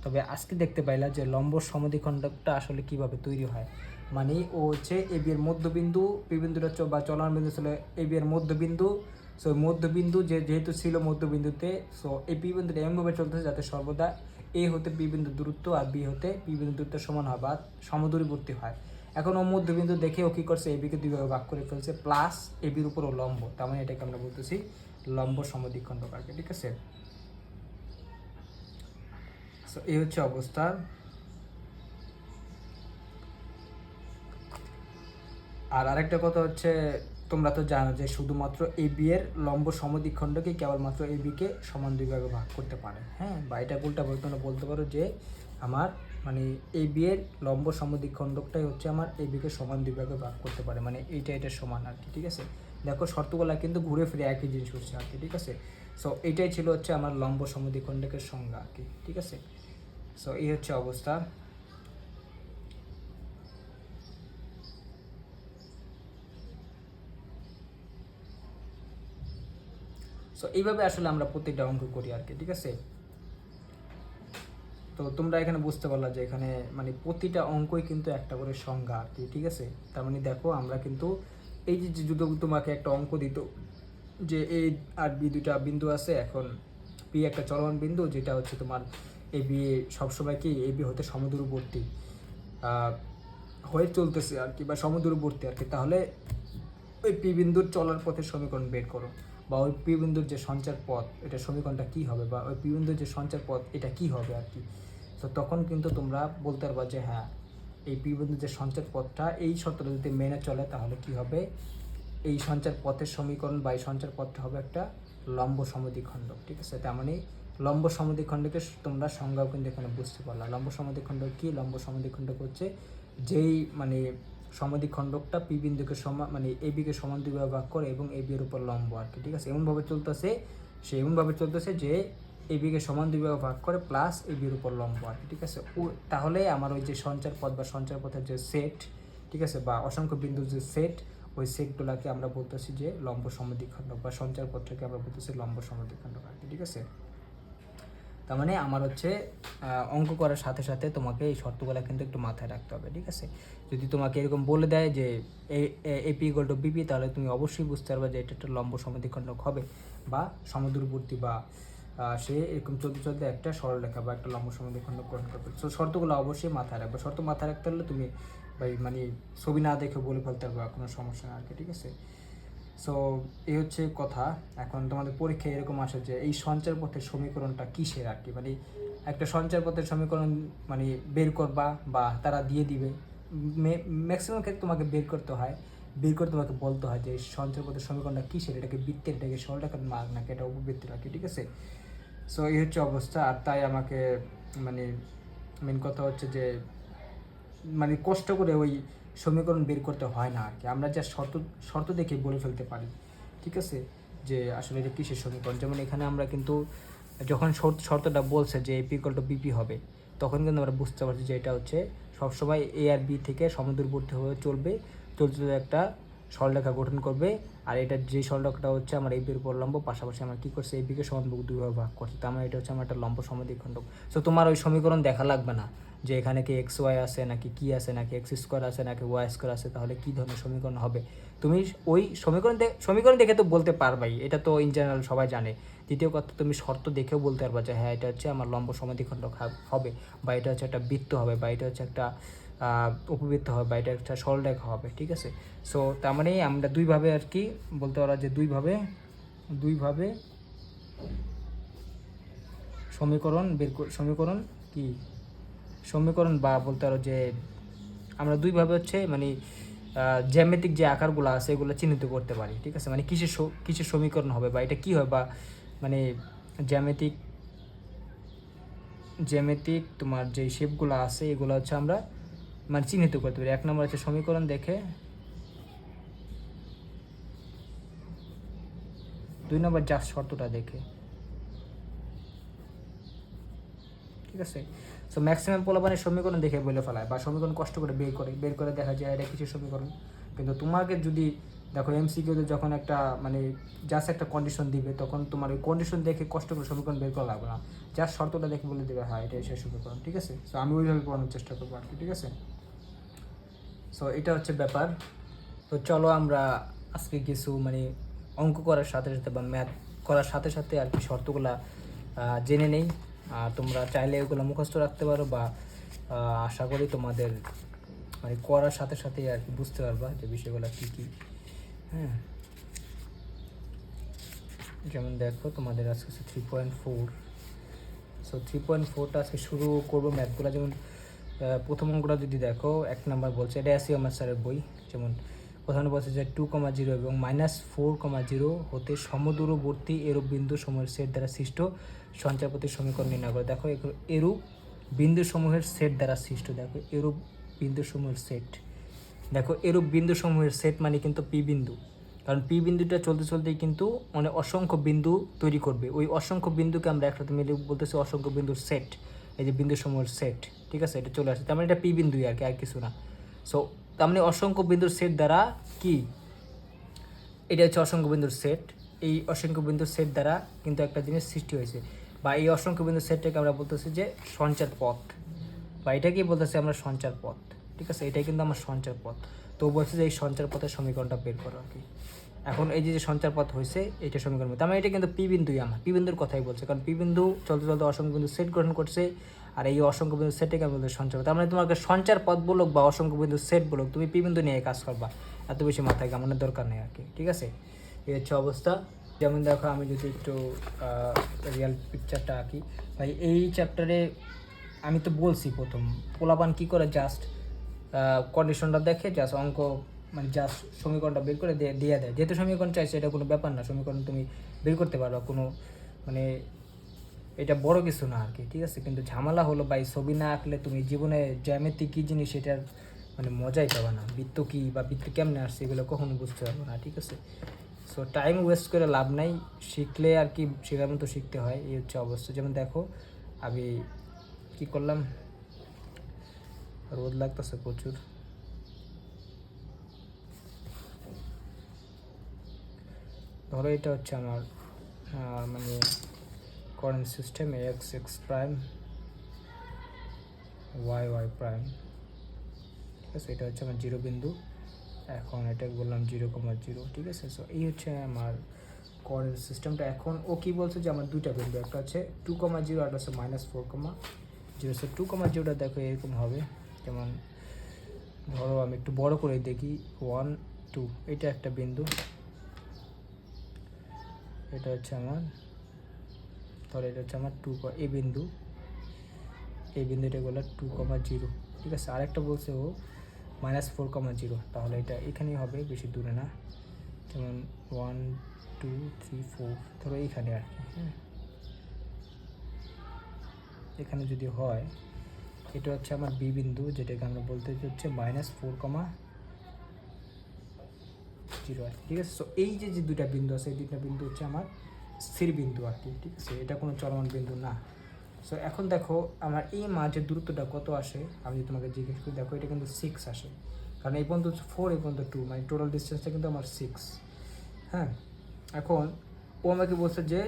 তবে আজকে দেখতে পাইলা যে লম্ব সমদ্বিখণ্ডকটা আসলে কিভাবে তৈরি হয়। মানে ও হচ্ছে এবি এর মধ্যবিন্দু, পি বিন্দুটা বা চলমান বিন্দু ছিল এবি এর মধ্যবিন্দু। সো মধ্যবিন্দু যেহেতু ছিল মধ্যবিন্দুতে, সো এই পি বিন্দুটা এমনভাবে চলতেছে যাতে সর্বদা এ হতে পি বিন্দুর দূরত্ব আর বি হতে পি বিন্দুর দূরত্ব সমান হয় বা সমদূরবর্তী হয়। এখন ও মধ্যবিন্দু দেখে ও কী করছে, এবিকে দুইভাবে ভাগ করে ফেলছে, প্লাস এবির উপর ও লম্ব, তার মানে এটাকে আমরা বলতেছি লম্ব সমদ্বিখণ্ডক আর কি, ঠিক আছে। সো এই হচ্ছে অবস্থা। আর আরেকটা কথা হচ্ছে, তোমরা তো জানো যে শুধুমাত্র এবি এর লম্ব সমদ্বিখণ্ডকে কেবলমাত্র এবিকে সমান দুই ভাগে ভাগ করতে পারে, হ্যাঁ, বা এটা উল্টা বলতে তোমরা বলতে পারো যে আমার মানে এবি এর লম্ব সমদ্বিখণ্ডকটাই হচ্ছে আমার এবিকে সমান দুই ভাগে ভাগ করতে পারে, মানে এটার সমান আর কি, ঠিক আছে। দেখো শর্তগুলা কিন্তু ঘুরে ফিরে একই জিনিস হচ্ছে আর কি, ঠিক আছে। সো এইটাই ছিল হচ্ছে আমার লম্ব সমদ্বিখণ্ডকের সংজ্ঞা আর কি, ঠিক আছে। সো এই হচ্ছে অবস্থা। সো এইভাবে আসলে আমরা প্রত্যেকটা অঙ্ক করি আর কি, ঠিক আছে। তো তোমরা এখানে বুঝতে পারলা যে এখানে মানে প্রতিটা অঙ্কই কিন্তু একটা করে সংজ্ঞা আর কি, ঠিক আছে। তার মানে দেখো আমরা কিন্তু এই যে যদি তোমাকে একটা অঙ্ক দিত যে এ আর বি দুইটা বিন্দু আছে, এখন পি একটা চলমান বিন্দু যেটা হচ্ছে তোমার এ বি সবসময় কি এ বি হতে সমদূরবর্তী, হয়ে চলতেছে আর কি, বা সমুদ্রবর্তী আর কি, তাহলে ওই পি বিন্দুর চলার পথের সমীকরণ বের করো, বা ওই পি বিন্দুর যে সঞ্চার পথ এটা সমীকরণটা কী হবে, বা ওই পি বিন্দুর যে সঞ্চার পথ এটা কী হবে আর কি। তো তখন কিন্তু তোমরা বলতে পারবা যে হ্যাঁ এই পি বিন্দুর যে সঞ্চার পথটা এই শর্তটা যদি মেনে চলে তাহলে কি হবে, এই সঞ্চার পথের সমীকরণ বা এই সঞ্চার পথটা হবে একটা লম্ব সমদ্বিখণ্ডক। ঠিক আছে, তার মানে লম্ব সমদ্বিখণ্ডকে তোমরা সংজ্ঞাও কিন্তু এখানে বুঝতে পারলা। লম্ব সমদ্বিখণ্ডক কি? লম্ব সমদ্বিখণ্ডক হচ্ছে যেই মানে সমদ্বিখণ্ডকটা পি বিন্দুকে মানে এ বিকে সমান দুইভাবে ভাগ করে এবং এ বি এর উপর লম্ব আর কি। ঠিক আছে, এমনভাবে চলতেছে, সে এমনভাবে চলতেছে যে এ বিকে সমান দুইভাবে ভাগ করে প্লাস এ বির উপর লম্ব আর কি। ঠিক আছে, ও তাহলে আমার ওই যে সঞ্চার পথ বা সঞ্চার পথের যে সেট, ঠিক আছে, বা অসংখ্য বিন্দুর যে সেট, ওই সেটগুলোকে আমরা বলতেছি যে লম্ব সমদ্বিখণ্ডক, বা সঞ্চার পথটাকে আমরা বলতেছি লম্ব সমদ্বিখণ্ডক আর কি। ঠিক আছে, তার মানে আমার হচ্ছে অঙ্ক করার সাথে সাথে তোমাকে এই শর্তগুলো কিন্তু একটু মাথায় রাখতে হবে। ঠিক আছে, যদি তোমাকে এরকম বলে দেয় যে এপি ইকুয়াল টু বিপি, তাহলে তুমি অবশ্যই বুঝতে পারবে যে এটা একটা লম্ব সমদ্বিখণ্ডক হবে, বা সমুদ্রবর্তী, বা সে এরকম চলতে চলতে একটা সরলরেখা বা একটা লম্ব সমদ্বিখণ্ডক গ্রহণ করবে। সো শর্তগুলো অবশ্যই মাথায় রাখবে। শর্ত মাথায় রাখতে হলে তুমি ভাই মানে ছবি না দেখে বলে ফেলতে পারবে, কোনো সমস্যা না আর কি। ঠিক আছে, সো এই হচ্ছে কথা। এখন তোমাদের পরীক্ষায় এরকম আসে যে এই সঞ্চার পথের সমীকরণটা কিসের আর কি, মানে একটা সঞ্চার পথের সমীকরণ মানে বের করবা বা তারা দিয়ে দিবে, ম্যাক্সিমাম ক্ষেত্রে তোমাকে বের করতে হয়, বের করে তোমাকে বলতে হয় যে সঞ্চার পথের সমীকরণটা কিসের, এটাকে বৃত্তের, এটাকে সরলরেখার মার্গ নাকি এটা উপবৃত্তের আর কি। ঠিক আছে, সো এই হচ্ছে অবস্থা। আর তাই আমাকে মানে মেন কথা হচ্ছে যে মানে কষ্ট করে ওই সমীকরণ বের করতে হয় না আর কি, আমরা যা শর্ত শর্ত দেখে বলে ফেলতে পারি। ঠিক আছে, যে আসলে এটা কিসের সমীকরণ। যেমন এখানে আমরা কিন্তু যখন শর্তটা বলছে যে এপি ইকুয়াল টু বিপি হবে, তখন কিন্তু আমরা বুঝতে পারছি যে এটা হচ্ছে সবসময় এ আর বি থেকে সমদূরবর্তী হয়ে চলবে, চলতে চলতে একটা সরলরেখা গঠন করবে। আর এটা যে সরলরেখাটা হচ্ছে আমার এই বির উপর লম্ব, পাশাপাশি আমরা কী করছে এই বিকে সমান দুইভাবে ভাগ করছি, তার মানে এটা হচ্ছে আমার একটা লম্ব সমদ্বিখণ্ডক। সো তোমার ওই সমীকরণ দেখা লাগবে না যে এখানে কি এক্স ওয়াই আছে নাকি কি আছে, নাকি এক্স স্কোয়ার আছে নাকি ওয়াই স্কোয়ার আছে, তাহলে কী ধরনের সমীকরণ হবে। তুমি ওই সমীকরণ দেখে তো বলতে পারবাই, এটা তো ইন জেনারেল সবাই জানে। দ্বিতীয় কথা, তুমি শর্ত দেখেও বলতে পারবা যে হ্যাঁ এটা হচ্ছে আমার লম্ব সমদ্বিখণ্ডক হবে, বা এটা হচ্ছে একটা বৃত্ত হবে, বা এটা হচ্ছে একটা উপবৃত্ত হবে, বা এটা একটা সরলরেখা হবে। ঠিক আছে, সো তার মানে আমরা দুইভাবে আর কি বলতে পারা যে দুইভাবে সমীকরণ কি সমীকরণ বা বলতে পারো যে আমরা দুইভাবে হচ্ছে মানে জ্যামিতিক যে আকারগুলো আছে এগুলো চিহ্নিত করতে পারি। ঠিক আছে, মানে কিসের সমীকরণ হবে বা এটা কী হয়, বা মানে জ্যামিতিক তোমার যে শেপগুলো আছে এগুলো হচ্ছে আমরা মানে চিহ্নিত করতে পারি। এক নম্বর হচ্ছে সমীকরণ দেখে, দুই নম্বর জাস্ট শর্তটা দেখে। ঠিক আছে, সো ম্যাক্সিমাম পোলাপানের সমীকরণ দেখে বলে ফেলায়, বা সমীকরণ কষ্ট করে বের করে দেখা যায় এটা কিছু সমীকরণ। কিন্তু তোমাকে যদি দেখো এমসিকিউতে যখন একটা মানে জাস্ট একটা কন্ডিশন দিবে, তখন তোমার ওই কন্ডিশন দেখে কষ্ট করে সমীকরণ বের করা লাগবে না, জাস্ট শর্তটা দেখে বলে দেবে হ্যাঁ এটা সেই সমীকরণ। ঠিক আছে, সো আমি ওইভাবে পড়ানোর চেষ্টা করবো আর কি। ঠিক আছে, সো এটা হচ্ছে ব্যাপার। তো চলো আমরা আজকে কিছু মানে অঙ্ক করার সাথে সাথে বা ম্যাথ করার সাথে সাথে আর কি শর্তগুলা জেনে নেই। আর তোমরা চাইলে এগুলো মুখস্থ রাখতে পারো, বা আশা করি তোমাদের মানে করার সাথে সাথেই আর কি বুঝতে পারবা যে বিষয়গুলো কী কী। হ্যাঁ, যেমন দেখো তোমাদের আজকে 3.4, সো 3.4টা আজকে শুরু করবো ম্যাথগুলো। যেমন প্রথম অঙ্কটা যদি দেখো, 1 নাম্বার বলছে, এটা আসি আমার স্যারের বই। যেমন প্রথমে বলছে যে 2,0 এবং -4,0 হতে সমদূরবর্তী এরূপ বিন্দু সমূহের সেট দ্বারা সৃষ্ট সঞ্চারপথের সমীকরণ নির্ণয় করে। দেখো এরূপ বিন্দু সমূহের সেট দ্বারা সৃষ্ট, দেখো এরূপ বিন্দু সমূহের সেট, দেখো এরূপ বিন্দু সমূহের সেট মানে কিন্তু পি বিন্দু, কারণ পি বিন্দুটা চলতে চলতেই কিন্তু অনেক অসংখ্য বিন্দু তৈরি করবে। ওই অসংখ্য বিন্দুকে আমরা একসাথে মিলে বলতেছি অসংখ্য বিন্দুর সেট, এই যে বিন্দু সমূহের সেট। ঠিক আছে, এটা চলে আসছে, তার মানে এটা পি বিন্দুই আর কি, আর কিছু না। সো তার মানে অসংখ্য বিন্দুর সেট দ্বারা কি, এটা হচ্ছে অসংখ্য বিন্দুর সেট। এই অসংখ্য বিন্দুর সেট দ্বারা কিন্তু একটা জিনিস সৃষ্টি হয়েছে, বা এই অসংখ্য বিন্দুর সেটটাকে আমরা বলতেছি যে সঞ্চার পথ, বা এটাকেই বলতেছি আমরা সঞ্চার পথ। ঠিক আছে, এটাই কিন্তু আমার সঞ্চার পথ। তো বলছে যে এই সঞ্চার পথের সমীকরণটা বের করো আর কি। এখন এই যে সঞ্চার পথ হয়েছে এটা সমীকরণ, তার মানে এটা কিন্তু পি বিন্দুই, আমার পি বিন্দুর কথাই বলছে, কারণ পি বিন্দু চলতে চলতে অসংখ্য বিন্দু সেট গঠন করছে, আর এই অসংখ্য বিন্দু সেটকে আমি বলতে সঞ্চার পথ। তার মানে তোমাকে সঞ্চার পথ বলুক বা অসংখ্য বিন্দু সেট বলুক, তুমি পি বিন্দু নিয়ে কাজ করবা, এত বেশি মাথায় ঘামানোর দরকার নেই আর কি। ঠিক আছে, এই হচ্ছে অবস্থা। যেমন দেখো আমি যদি একটু রিয়াল পিকচারটা আঁকি ভাই, এই চ্যাপ্টারে আমি তো বলছি প্রথম পোলাপান কী করে জাস্ট কন্ডিশনটা দেখে জাস্ট অঙ্ক মানে জাস্ট সমীকরণটা বের করে দিয়ে দেয়। যেহেতু সমীকরণ চাইছে এটা কোনো ব্যাপার না, সমীকরণ তুমি বের করতে পারো, কোনো মানে এটা বড় কিছু না আর কি। ঠিক আছে, কিন্তু ঝামেলা হলো ভাই ছবি না আঁকলে তুমি জীবনে জ্যামিতি কী জিনিস সেটার মানে মজাই পাবে না। বৃত্ত কী বা বৃত্ত কেমনে আসছে এগুলো কখনো বুঝতে পারবো না। ঠিক আছে, সো টাইম ওয়েস্ট করে লাভ নাই, শিখলে আর কি শেখার মতো শিখতে হয়, এই হচ্ছে অবস্থা। যেমন দেখো আমি কি করলাম, রোদ লাগতেছে প্রচুর। ধরো এটা হচ্ছে আমার মানে coordinate system x x prime y y prime. ঠিক আছে, এটা হচ্ছে আমার জিরো বিন্দু, এখন এটা বললাম 0,0। ঠিক আছে, সো এই হচ্ছে আমার কোঅর্ডিনেট সিস্টেমটা। এখন ও কি বলছে যে আমার দুইটা বিন্দু, একটা হচ্ছে 2,0 আর একটা হচ্ছে -4,0। সো 2,0টা দেখো এরকম হবে, যেমন ধরো আমি একটু বড় করে দেখি 1 2, এটা একটা বিন্দু, এটা হচ্ছে আমার ধরো এটা হচ্ছে আমার 2 এই বিন্দু, এই বিন্দুটা বলে 2,0। ঠিক আছে, আরেকটা বলছে ও -4,0, তাহলে এটা এখানেই হবে, বেশি দূরে না, যেমন 1 2 3 4 ধরো এইখানে আর কি। হ্যাঁ, এখানে যদি হয় এটা হচ্ছে আমার বি বিন্দু, যেটাকে আমরা বলতে হচ্ছে -4,0 আর কি। ঠিক আছে, সো এই যে যে দুইটা বিন্দু আছে এই দুইটা বিন্দু হচ্ছে আমার স্থির বিন্দু আর কি। ঠিক আছে, এটা কোনো চলমান বিন্দু না। সো এখন দেখো আমার এই মাঝের দূরত্বটা কত আসে, আমি যদি তোমাকে জিজ্ঞেস করি, দেখো এটা কিন্তু 6 আসে, কারণ এই পর্যন্ত 4 এই পর্যন্ত 2, মানে টোটাল ডিস্টেন্সটা কিন্তু আমার 6। হ্যাঁ, এখন ও আমাকে বলছে যে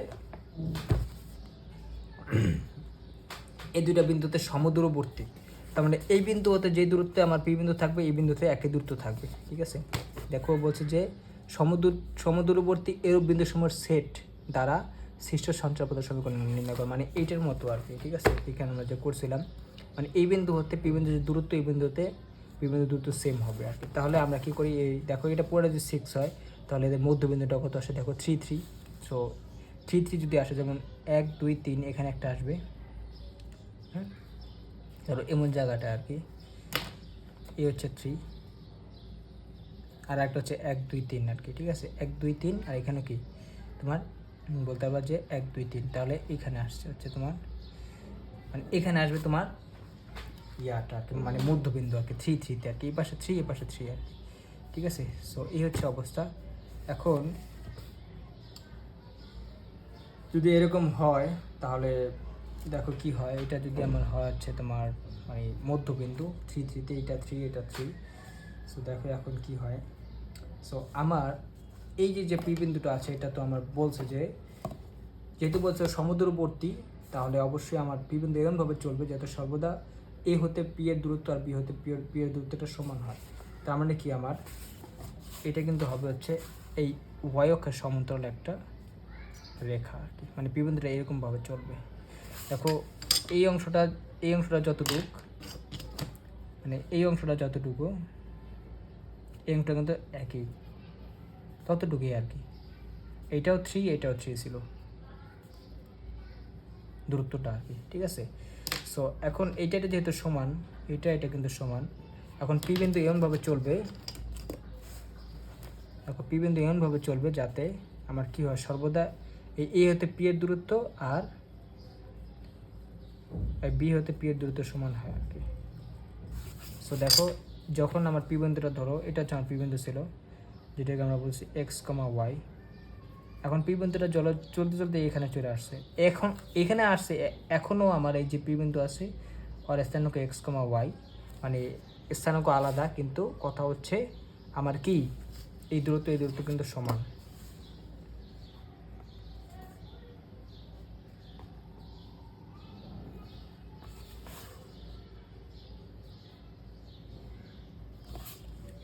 এই দুইটা বিন্দুতে সমদূরবর্তী, তার মানে এই বিন্দু হতে যে দূরত্বে আমার পি বিন্দু থাকবে এই বিন্দুতে একই দূরত্ব থাকবে। ঠিক আছে, দেখো বলছে যে সমদূরবর্তী এরূপ বিন্দু সমূহের সেট দ্বারা সৃষ্ট সঞ্চার পথের সমীকরণ নির্ণয় করে, মানে এইটার মতো আর কি। ঠিক আছে, এখানে আমরা যে করছিলাম মানে এই বিন্দু হতে পি বিন্দু যে দূরত্ব এই বিন্দুতে পি বিন্দু দূরত্ব সেম হবে আর কি। তাহলে আমরা কী করি, এই দেখো এটা পুরোটা যদি 6 হয় তাহলে এদের মধ্যবিন্দুটা কত আসে, দেখো 3 3। সো 3 3 যদি আসে, যেমন 1 2 3 এখানে একটা আসবে। হ্যাঁ, ধরো এমন জায়গাটা আর কি, এই হচ্ছে 3 আর একটা হচ্ছে 1 2 3 আর কি। ঠিক আছে, 1 2 3 আর এখানে কি তোমার বলতে পারবা যে 1 2 3, তাহলে এখানে আসছে হচ্ছে তোমার মানে এখানে আসবে তোমার ইয়াটা আর কি, মানে মধ্যবিন্দু আর কি 3 3তে আর কি, এই পাশে 3 এই পাশে 3 আর কি। ঠিক আছে, সো এই হচ্ছে অবস্থা। এখন যদি এরকম হয় তাহলে দেখো কি হয়, এটা যদি আমার হয় হচ্ছে তোমার মানে মধ্যবিন্দু 3 3তে, এটা 3 এটা 3। সো দেখো এখন কি হয়, সো আমার এই যে যে পি বিন্দুটা আছে এটা তো আমার বলছে যে যেহেতু বলছে সমুদ্রবর্তী, তাহলে অবশ্যই আমার পি বিন্দু এরকমভাবে চলবে যাতে সর্বদা এ হতে পি এর দূরত্ব আর বি হতে পি এর দূরত্বটা সমান হয়। তার মানে কি আমার এটা কিন্তু হবে হচ্ছে এই ওয়াই অক্ষের সমান্তরাল একটা রেখা আর কি, মানে পি বিন্দুটা এরকমভাবে চলবে। দেখো এই অংশটা যতটুকু মানে এই অংশটা যতটুকু এই অংশটা কিন্তু একই ততটুকুই আর কি। এইটাও 3 এটাও 3 ছিল দূরত্বটা আর কি। ঠিক আছে, সো এখন এইটা যেহেতু সমান, এটা কিন্তু সমান। এখন পি বিন্দু এমনভাবে চলবে, দেখো পি বিন্দু এমনভাবে চলবে যাতে আমার কি হয় সর্বদা এই এ হতে পি এর দূরত্ব আর বি হতে পি এর দূরত্ব সমান হয় আর কি। সো দেখো যখন আমার পি বিন্দুটা ধরো এটা হচ্ছে আমার পি বিন্দু ছিল, যেটাকে আমরা বলছি এক্স কমা ওয়াই। এখন পি বিন্দুটা চলতে চলতে এখানে চলে আসছে, এখন এখানে আসছে, এখনও আমার এই যে পি বিন্দু আছে আর স্থানাঙ্ক এক্স কমা ওয়াই, মানে স্থানাঙ্ক আলাদা কিন্তু কথা হচ্ছে আমার কি এই দূরত্ব কিন্তু সমান।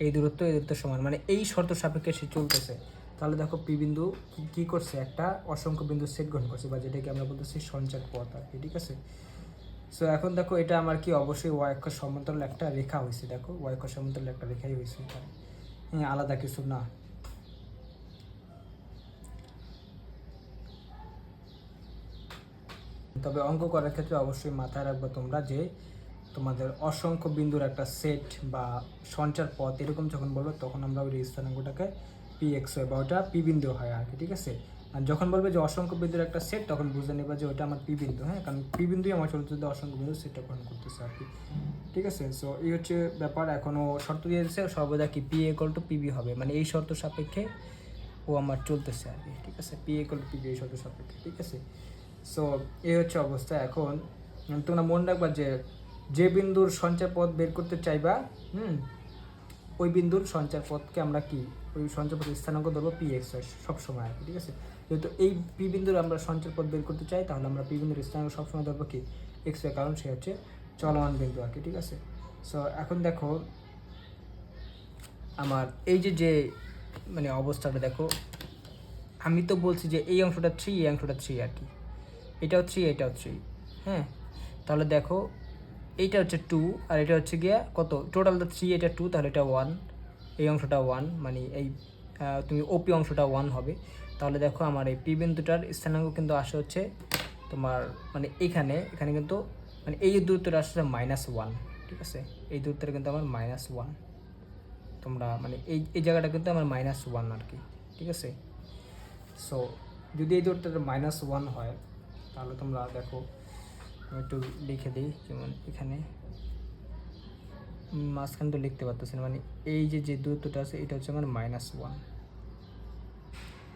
এই দূরত্ব সমান, মানে এই শর্ত সাপেক্ষে সে চলতেছে। তাহলে দেখো পি বিন্দু কী করছে, একটা অসংখ্য বিন্দু সেট গ্রহণ করছে, বা যেটাকে আমরা বলতেছি সঞ্চার পথ আর কি। ঠিক আছে, সো এখন দেখো এটা আমার কি অবশ্যই ওয়াই অক্ষ সমান্তরাল একটা রেখা হয়েছে, দেখো ওয়াই অক্ষ সমান্তরাল একটা রেখাই হয়েছে এখানে, হ্যাঁ আলাদা কিছু না। তবে অঙ্ক করার ক্ষেত্রে অবশ্যই মাথায় রাখবে তোমরা যে তোমাদের অসংখ্য বিন্দুর একটা সেট বা সঞ্চার পথ এরকম যখন বলবো তখন আমরা ওই স্থানাঙ্কটাকে পি এক্স ওয়াই বা ওটা পি বিন্দু হয় আর কি, ঠিক আছে। আর যখন বলবে যে অসংখ্য বিন্দুর একটা সেট তখন বুঝে নেবা যে ওটা আমার পি বিন্দু, হ্যাঁ কারণ পি বিন্দুই আমার চলতে অসংখ্য বিন্দু সেটটা গ্রহণ করতেছে আর কি, ঠিক আছে। সো এই হচ্ছে ব্যাপার। এখনও শর্ত দিয়ে দিচ্ছে সর্বদা কি পি ইকুয়াল টু পিবি হবে, মানে এই শর্ত সাপেক্ষে ও আমার চলতেছে আর কি, ঠিক আছে। পি ইকুয়াল টু পিবি এই শর্ত সাপেক্ষে, ঠিক আছে। সো এই হচ্ছে অবস্থা। এখন তোমরা মনে রাখবা যে যে বিন্দুর সঞ্চার পথ বের করতে চাইবা, ওই বিন্দুর সঞ্চার পথকে আমরা কি ওই সঞ্চার পথের স্থানাঙ্ক ধরবো পি এক্স ওয়াই সবসময় আর কি, ঠিক আছে। যেহেতু এই পি বিন্দুর আমরা সঞ্চার পথ বের করতে চাই তাহলে আমরা পি বিন্দুর স্থানাঙ্ক সবসময় ধরবো কি এক্স ওয়াই, কারণ সে হচ্ছে চলমান বিন্দু আর কি, ঠিক আছে। সো এখন দেখো আমার এই যে মানে অবস্থাটা দেখো, আমি তো বলছি যে এই অংশটা 3 এই অংশটা 3 আর কি, এটাও 3 এটাও 3, হ্যাঁ। তাহলে দেখো এইটা হচ্ছে 2 আর এটা হচ্ছে গিয়া কত, টোটাল তো 3 এটা 2 তাহলে এটা 1, এই অংশটা 1 মানে এই তুমি ওপি অংশটা 1 হবে। তাহলে দেখো আমার এই পি বিন্দুটার স্থানাঙ্ক কিন্তু আসে হচ্ছে তোমার মানে এখানে কিন্তু মানে এই দূরত্বটা আসছে -1, ঠিক আছে। এই দূরত্বটা কিন্তু আমার -1, তোমরা মানে এই জায়গাটা কিন্তু আমার -1 আর কি, ঠিক আছে। সো যদি এই দূরত্বটা -1 হয় তাহলে তোমরা দেখো একটু লিখে দিই, যেমন এখানে মাঝখানে তো লিখতে পারতেছি না, মানে এই যে দূরত্বটা আছে এটা হচ্ছে আমার -1,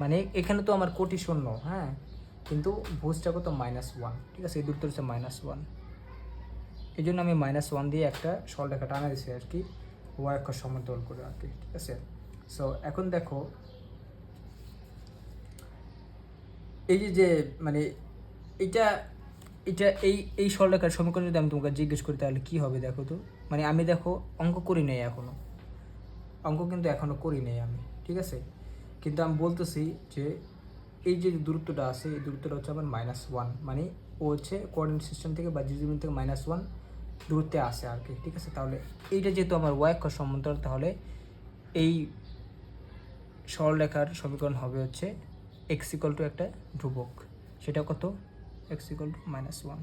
মানে এখানে তো আমার কোটি শূন্য, হ্যাঁ কিন্তু ভুজটা কত -1, ঠিক আছে। এই দূরত্ব হচ্ছে -1, এই জন্য আমি -1 দিয়ে একটা সরলরেখা টানা দিচ্ছি আর কি, ওয়াই অক্ষ সমতল করে আর কি, ঠিক আছে। সো এখন দেখো এই যে মানে এটা এটা এই সরলরেখার সমীকরণ যদি আমি তোমাকে জিজ্ঞেস করি তাহলে কী হবে দেখো তো, মানে আমি দেখো অঙ্ক করি নাই এখনও, অঙ্ক কিন্তু এখনও করি নাই আমি, ঠিক আছে। কিন্তু আমি বলতেছি যে এই যে দূরত্বটা আছে এই দূরত্বটা হচ্ছে আমার -1, মানে ও হচ্ছে কোঅর্ডিনেট সিস্টেম থেকে বা জিজিবিন থেকে -1 দূরত্বে আসে আর কি, ঠিক আছে। তাহলে এইটা যেহেতু আমার ওয়াই অক্ষ সমান্তরাল তাহলে এই সরলরেখার সমীকরণ হবে হচ্ছে এক্স ইকুয়াল টু একটা ধ্রুবক, সেটা কত এক্স ইকুয়াল টু -1,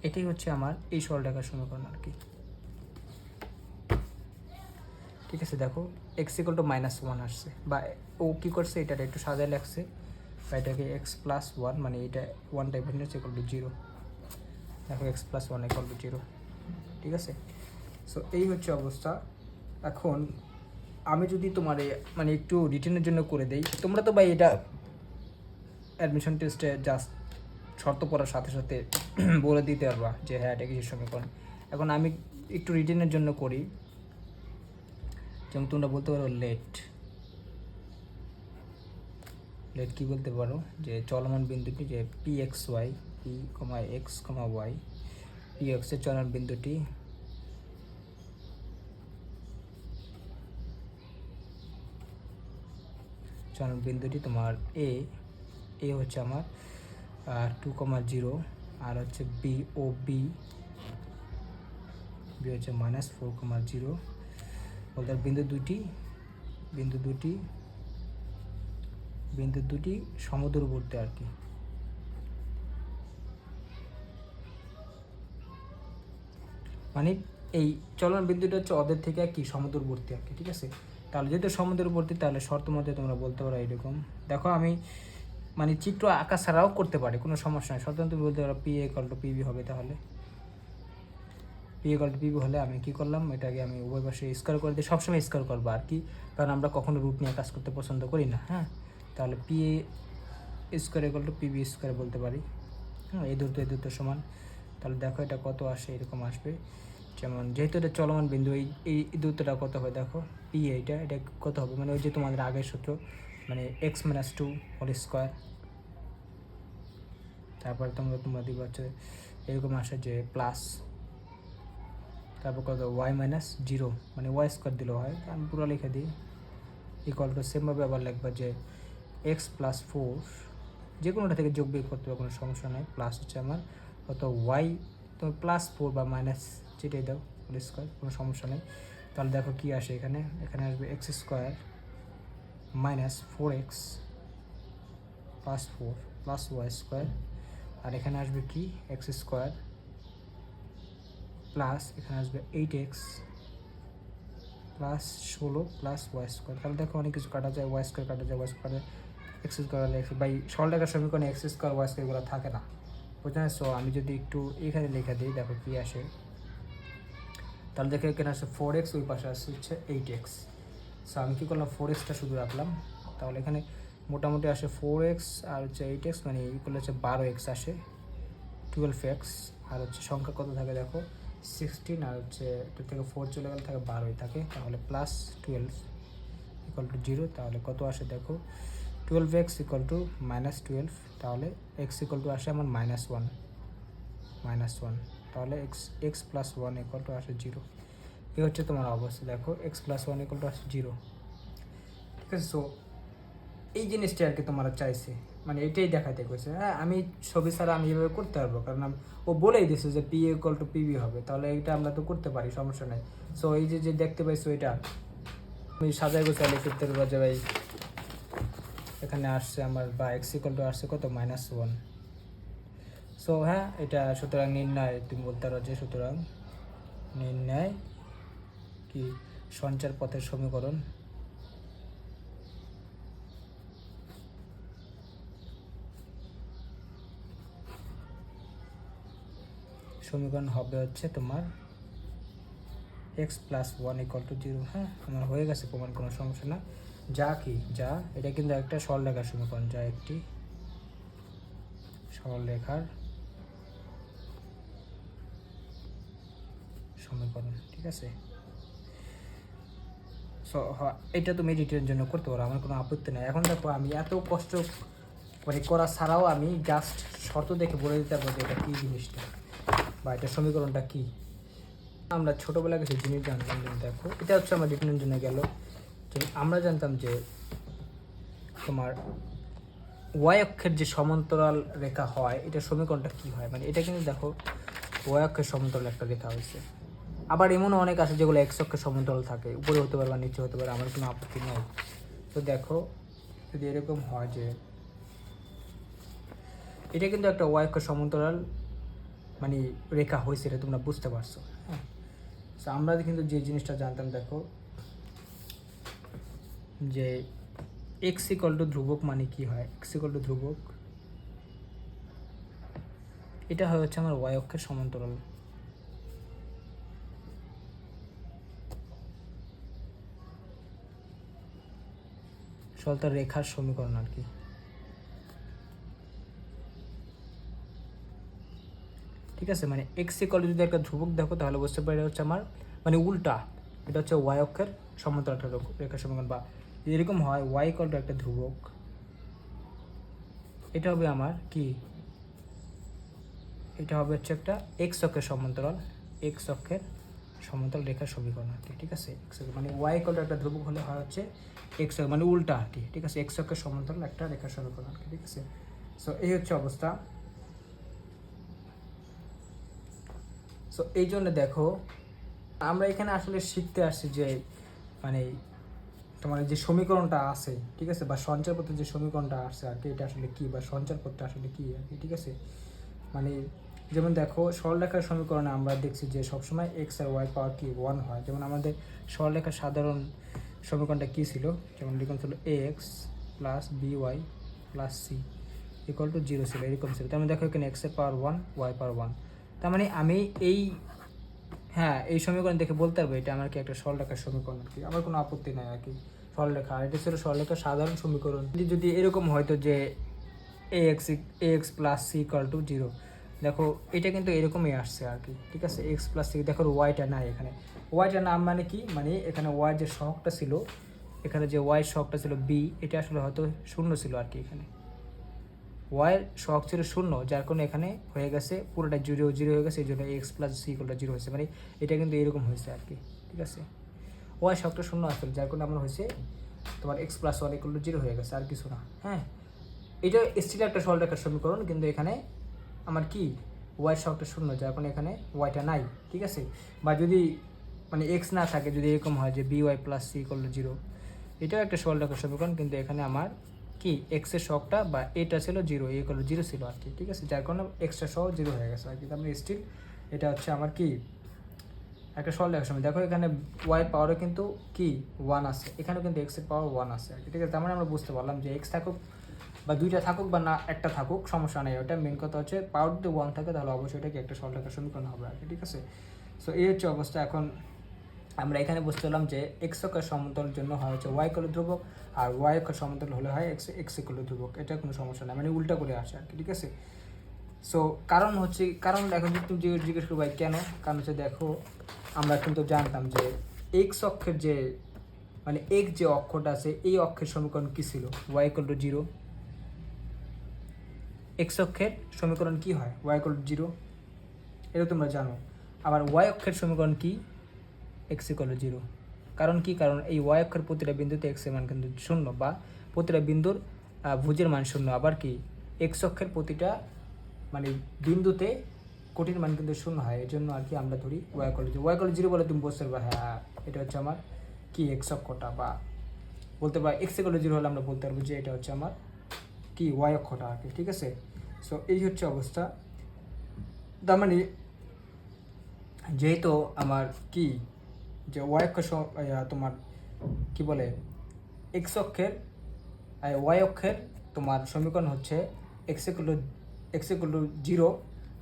এটাই হচ্ছে আমার এই সরলরেখার সমীকরণ আর কি, ঠিক আছে। দেখো এক্স ইকুয়াল টু -1 আসছে, বা ও কী করছে এটাটা একটু সাজায় লাগছে, বা এটাকে x+1 মানে এটা 1 ডিফারেন্স ইকুয়াল টু 0, দেখো x+1 ইকুয়াল টু 0, ঠিক আছে। সো এই হচ্ছে অবস্থা। এখন আমি যদি তোমার মানে একটু রিটেনের জন্য করে দেই, তোমরা তো ভাই এটা অ্যাডমিশন টেস্টে জাস্ট শর্ত পড়ার সাথে সাথে বলে দিতে পারবা যে হ্যাঁ এটা কিসের সমীকরণ। এখন আমি একটু রিটেনের জন্য করি, যেমন তোমরা বলতে পারো লেট কী বলতে পারো যে চলমান বিন্দুটি যে P x y P x y P এক্সের চলমান বিন্দুটি তোমার এ হচ্ছে আমার 2,0 আর হচ্ছে বি ও বি হচ্ছে -4,0 বলতে বিন্দু দুটি সমদূরবর্তী আর কি, মানে এই চলমান বিন্দুটা হচ্ছে ওদের থেকে কি সমদূরবর্তী আর কি, ঠিক আছে। তাহলে যেহেতু সমদূরবর্তী তাহলে শর্ত মধ্যে তোমরা বলতে পারো এইরকম, দেখো আমি মানে চিত্র আঁকা ছাড়াও করতে পারি, কোনো সমস্যা নেই। শর্ত তুমি বলতে পারো পি ইকুয়াল টু পিবি হবে, তাহলে পি ইকুয়াল টু পিবি হলে আমি কী করলাম এটাকে আমি উভয় পাশে স্কোয়ার করে দিই, সবসময় স্কোয়ার করবো আর কি, কারণ আমরা কখনো রুট নিয়ে কাজ করতে পছন্দ করি না, হ্যাঁ। তাহলে P square equal to PB square বলতে পারি, হ্যাঁ। এই দুটো সমান, তাহলে দেখো এটা কত আসে, এরকম আসবে। যেমন যেহেতু এটা চলমান বিন্দু এই দূরত্বটা কত হবে দেখো পি, এটা কত হবে মানে ওই যে তোমাদের আগের সূত্র মানে x-2 হোল স্কোয়ার, তারপরে তোমরা দিবা হচ্ছে এরকম আসে যে প্লাস, তারপর কত y-0 মানে ওয়াই স্কোয়ার দিলেও হয়, আমি পুরো লিখে দিই ইকুয়াল টু সেমভাবে আবার লিখবা যে x+4 যে কোনোটা থেকে যোগ বিয়োগ করতে হবে কোনো সমস্যা নেই, প্লাস হচ্ছে আমার কত ওয়াই তুমি +4 বা মাইনাস যেটাই দাও হোল স্কোয়ার, কোনো সমস্যা নেই। তাহলে দেখো কী আসে এখানে, এখানে আসবে x square minus 4x +4 plus y square, আর এখানে আসবে কি এক্স স্কোয়ার প্লাস এখানে আসবে 8x plus 16 plus y square. তাহলে দেখো অনেক কিছু কাটা যায়, ওয়াই স্কোয়ার কাটা যায়, y square x square x by সরলরেখার সমীকরণে এক্স স্কোয়ার ওয়াই স্কোয়ার এগুলো থাকে না, বুঝলেন? সো আমি যদি একটু এখানে লেখা দিই, দেখো কী আসে, তাহলে দেখো এখানে আসে 4x, ওই পাশে আসছে হচ্ছে 8x। সো আমি কী করলাম, 4xটা শুধু রাখলাম, তাহলে এখানে মোটামুটি আসে 4x আর হচ্ছে 8x, মানে ইকুয়াল হচ্ছে 12x আসে, 12x, আর হচ্ছে সংখ্যা কত থাকে দেখো 16, আর হচ্ছে 2 থেকে 4 চলে গেলে থাকে 12ই থাকে, তাহলে +12 ইকুয়াল টু 0। তাহলে কত আসে দেখো 12x ইকুয়াল টু -12, তাহলে x ইকুয়াল টু আসে আমার -1, তাহলে x প্লাস 1 ইকুয়াল টু আসে 0। এই হচ্ছে তোমার অবস্থা, দেখো x প্লাস 1 ইকুয়াল টু আসে 0, ঠিক আছে? সো এই জিনিসটা আর কি তোমরা চাইছে, মানে এটাই দেখাতে কইছে। হ্যাঁ, আমি ছবি ছাড়া আমি এভাবে করতে পারবো, কারণ ও বলেই দিছে যে পি ইকুয়াল টু পিবি হবে, তাহলে এটা আমরা তো করতে পারি, সমস্যা নেই। সো এই যে যে দেখতে পাইছো এটা আমি সাজাই গোছালে করতে পারবো যে ভাই এখানে আসছে আমার বা এক্স ইকুয়াল টু আসছে কত -1। সো হ্যাঁ, এটা সুতরাং নির্ণয় তুমি বলতে পারো যে সুতরাং নির্ণয় কি সঞ্চার পথের সমীকরণ হবে হচ্ছে তোমার x প্লাস 1 ইকুয়াল টু 0। হ্যাঁ, আমার হয়ে গেছে প্রমাণ, কোনো সমস্যা না। যা কি যা এটা কিন্তু একটা সরলরেখার সমীকরণ, যা একটি সরলরেখার সমীকরণ, ঠিক আছে? সো এটা তুমি এডিটের জন্য করতে পারো, আমার কোনো আপত্তি নেই। এখন দেখো আমি এত কষ্ট মানে করা ছাড়াও আমি জাস্ট শর্ত দেখে বলে দিতে পারবো যে এটা কী জিনিসটা বা এটা সমীকরণটা কী। আমরা ছোটোবেলা কিছু জিনিস জানতাম, দেখো এটা হচ্ছে আমার রিটার্নের জন্য গেল। আমরা জানতাম যে তোমার ওয়াই অক্ষের যে সমান্তরাল রেখা হয়, এটা সমীকরণটা কী হয়, মানে এটা কিন্তু দেখো ওয়াই অক্ষের সমান্তরাল একটা রেখা হয়েছে। আবার এমনও অনেক আছে যেগুলো এক্স অক্ষের সমান্তরাল থাকে, উপরে হতে পারে বা নিচে হতে পারে, আমার কোনো আপত্তি নেই। তো দেখো যদি এরকম হয় যে এটা কিন্তু একটা ওয়াই অক্ষের সমান্তরাল মানে রেখা হয়েছে, এটা তোমরা বুঝতে পারছো। হ্যাঁ, তো আমরা কিন্তু যে জিনিসটা জানতাম দেখো যে এক্স ইকুয়াল টু ধ্রুবক মানে কি হয়, এক্স ইকুয়াল টু ধ্রুবক, এটা হয় হচ্ছে আমার ওয়াই অক্ষের সমান্তরাল। সরলতার রেখার সমীকরণ আর কি, ঠিক আছে? মানে এক্স ইকুয়াল টু যদি একটা ধ্রুবক দেখো তাহলে বুঝতে পারি এটা হচ্ছে আমার মানে উল্টা, এটা হচ্ছে ওয়াই অক্ষের সমান্তরাল একটা রেখার সমীকরণ। বা এরকম হয় ওয়াই ইকুয়াল টু একটা ধ্রুবক, এটা হবে আমার কি, এটা হবে হচ্ছে একটা এক্স অক্ষের সমান্তরাল, এক্স অক্ষের সমান্তরাল রেখার সমীকরণ আর কি, ঠিক আছে? এক্স মানে ওয়াই ইকুয়াল টু একটা ধ্রুবক হলে হয় হচ্ছে এক্স মানে উল্টা আর কি, ঠিক আছে? এক্স অক্ষের সমান্তরাল একটা রেখার সমীকরণ আর কি, ঠিক আছে? সো এই হচ্ছে অবস্থা। সো এই জন্য দেখো আমরা এখানে আসলে শিখতে আসছি যে মানে তোমার যে সমীকরণটা আছে, ঠিক আছে, বা সঞ্চার পথে যে সমীকরণটা আসছে আর কি, এটা আসলে কী বা সঞ্চার পথটা আসলে কী আর কি, ঠিক আছে? মানে যেমন দেখো সরলরেখার সমীকরণে আমরা দেখছি যে সবসময় এক্স আর ওয়াই পাওয়ার কি 1 হয়। যেমন আমাদের সরলরেখার সাধারণ সমীকরণটা কী ছিল, যেমন এরকম ছিল x plus b y plus c equal to 0 ছিল, এরকম ছিল। তার মানে দেখো এখানে এক্সের পাওয়ার 1 ওয়াই পাওয়ার 1, তার মানে আমি এই হ্যাঁ এই সমীকরণ দেখে বলতে পারবো এটা আমার কি একটা সরলরেখার সমীকরণ আর কি, আমার কোনো আপত্তি নাই আর কি। সরলরেখা আর এটা ছিল সরলরেখার সাধারণ সমীকরণ। যদি এরকম হয়তো যে x plus c equal to 0, দেখো এটা কিন্তু এরকমই আসছে আর কি, ঠিক আছে? এক্স প্লাস সি, দেখো ওয়াইটা নাই এখানে, ওয়াইটা নাম মানে কি, মানে এখানে ওয়াই যে সহগটা ছিল, এখানে যে ওয়াই সহগটা ছিল বি, এটা আসলে হয়তো 0 ছিল আর কি, এখানে ওয়াইয়ের সহগ ছিল 0, যার কারণে এখানে হয়ে গেছে পুরোটা 0 হয়ে গেছে, এই জন্য x plus c equal to 0 হয়েছে, মানে এটা কিন্তু এরকম হয়েছে আর কি, ঠিক আছে? ওয়াই সহগটা 0 আসলে, যার কারণে আমার হয়েছে তোমার এক্স প্লাস 1 ইকুয়াল টু 0 হয়ে গেছে, আর কিছু না। হ্যাঁ, এটা স্টিল একটা সরলরেখার সমীকরণ, কিন্তু এখানে আমার কি ওয়াই শখটা শূন্য, যার কারণে এখানে ওয়াইটা নাই, ঠিক আছে। বা যদি মানে এক্স না থাকে, যদি এরকম হয় যে b y plus c equal to 0, এটাও একটা সরল রেখার সমীকরণ, কিন্তু এখানে আমার কি এক্সের শখটা বা এটা ছিল 0, এ ইকুয়াল টু 0 ছিল আর কি, ঠিক আছে, যার কারণে এক্সট্রা সহ 0 হয়ে গেছে আর কি। তারপরে স্টিল এটা হচ্ছে আমার কি একটা সরল রেখার সময়। দেখো এখানে ওয়াই পাওয়ারও কিন্তু কি 1 আছে, এখানেও কিন্তু এক্সের পাওয়ার 1 আছে আর কি, ঠিক আছে। তার মানে আমরা বুঝতে পারলাম যে এক্স থাকুক বা দুইটা থাকুক বা না একটা থাকুক সমস্যা নেই, ওটা মেন কথা হচ্ছে পাওয়ার যদি 1 থাকে তাহলে অবশ্যই এটা কি একটা সরল রেখার সমীকরণ হবে আর কি, ঠিক আছে। সো এই হচ্ছে অবস্থা। এখন আমরা এখানে বুঝতে পারলাম যে এক্স অক্ষের সমতলের জন্য হয় হচ্ছে ওয়াই ইকুয়াল টু ধ্রুবক, আর ওয়াই অক্ষের সমতল হলে হয় এক্স ইকুয়াল টু ধ্রুবক, এটা কোনো সমস্যা নেই, মানে উল্টা করে আসে আর কি, ঠিক আছে। সো কারণ এখন যদি তুমি জিজ্ঞেস করো ভাই কেন, কারণ হচ্ছে দেখো আমরা কিন্তু জানতাম যে এক্স অক্ষের যে মানে এক্স যে অক্ষটা আছে এই অক্ষের সমীকরণ কী ছিল, ওয়াই ইকুয়াল টু 0। এক্স অক্ষের সমীকরণ কী হয়, ওয়াই ইকুয়াল টু 0, এটা তোমরা জানো। আবার ওয়াই অক্ষের সমীকরণ কী, এক্স ইকুয়াল টু 0। কারণ কি, কারণ এই ওয়াই অক্ষের প্রতিটা বিন্দুতে এক্স এর মান কিন্তু 0, বা প্রতিটা বিন্দুর ভুজের মান 0। আবার কি এক্স অক্ষের প্রতিটা মানে বিন্দুতে কোটির মান কিন্তু 0 হয়, এই জন্য আর কি আমরা ধরি y equal to 0। Y equal to 0 বলে তুমি বুঝতে পারবে হ্যাঁ এটা হচ্ছে আমার কি এক্স অক্ষটা, বা বলতে পারো এক্স ইকুয়াল টু 0 হলে আমরা বলতে পারবো যে এটা হচ্ছে আমার কি ওয়াই অক্ষটা আর কি, ঠিক আছে। সো এই হচ্ছে অবস্থা। তার মানে যেহেতু আমার কি যে ওয়াই অক্ষ তোমার কি বলে এক্স অক্ষের ওয়াই অক্ষের তোমার সমীকরণ হচ্ছে এক্স ইকুয়াল টু 0,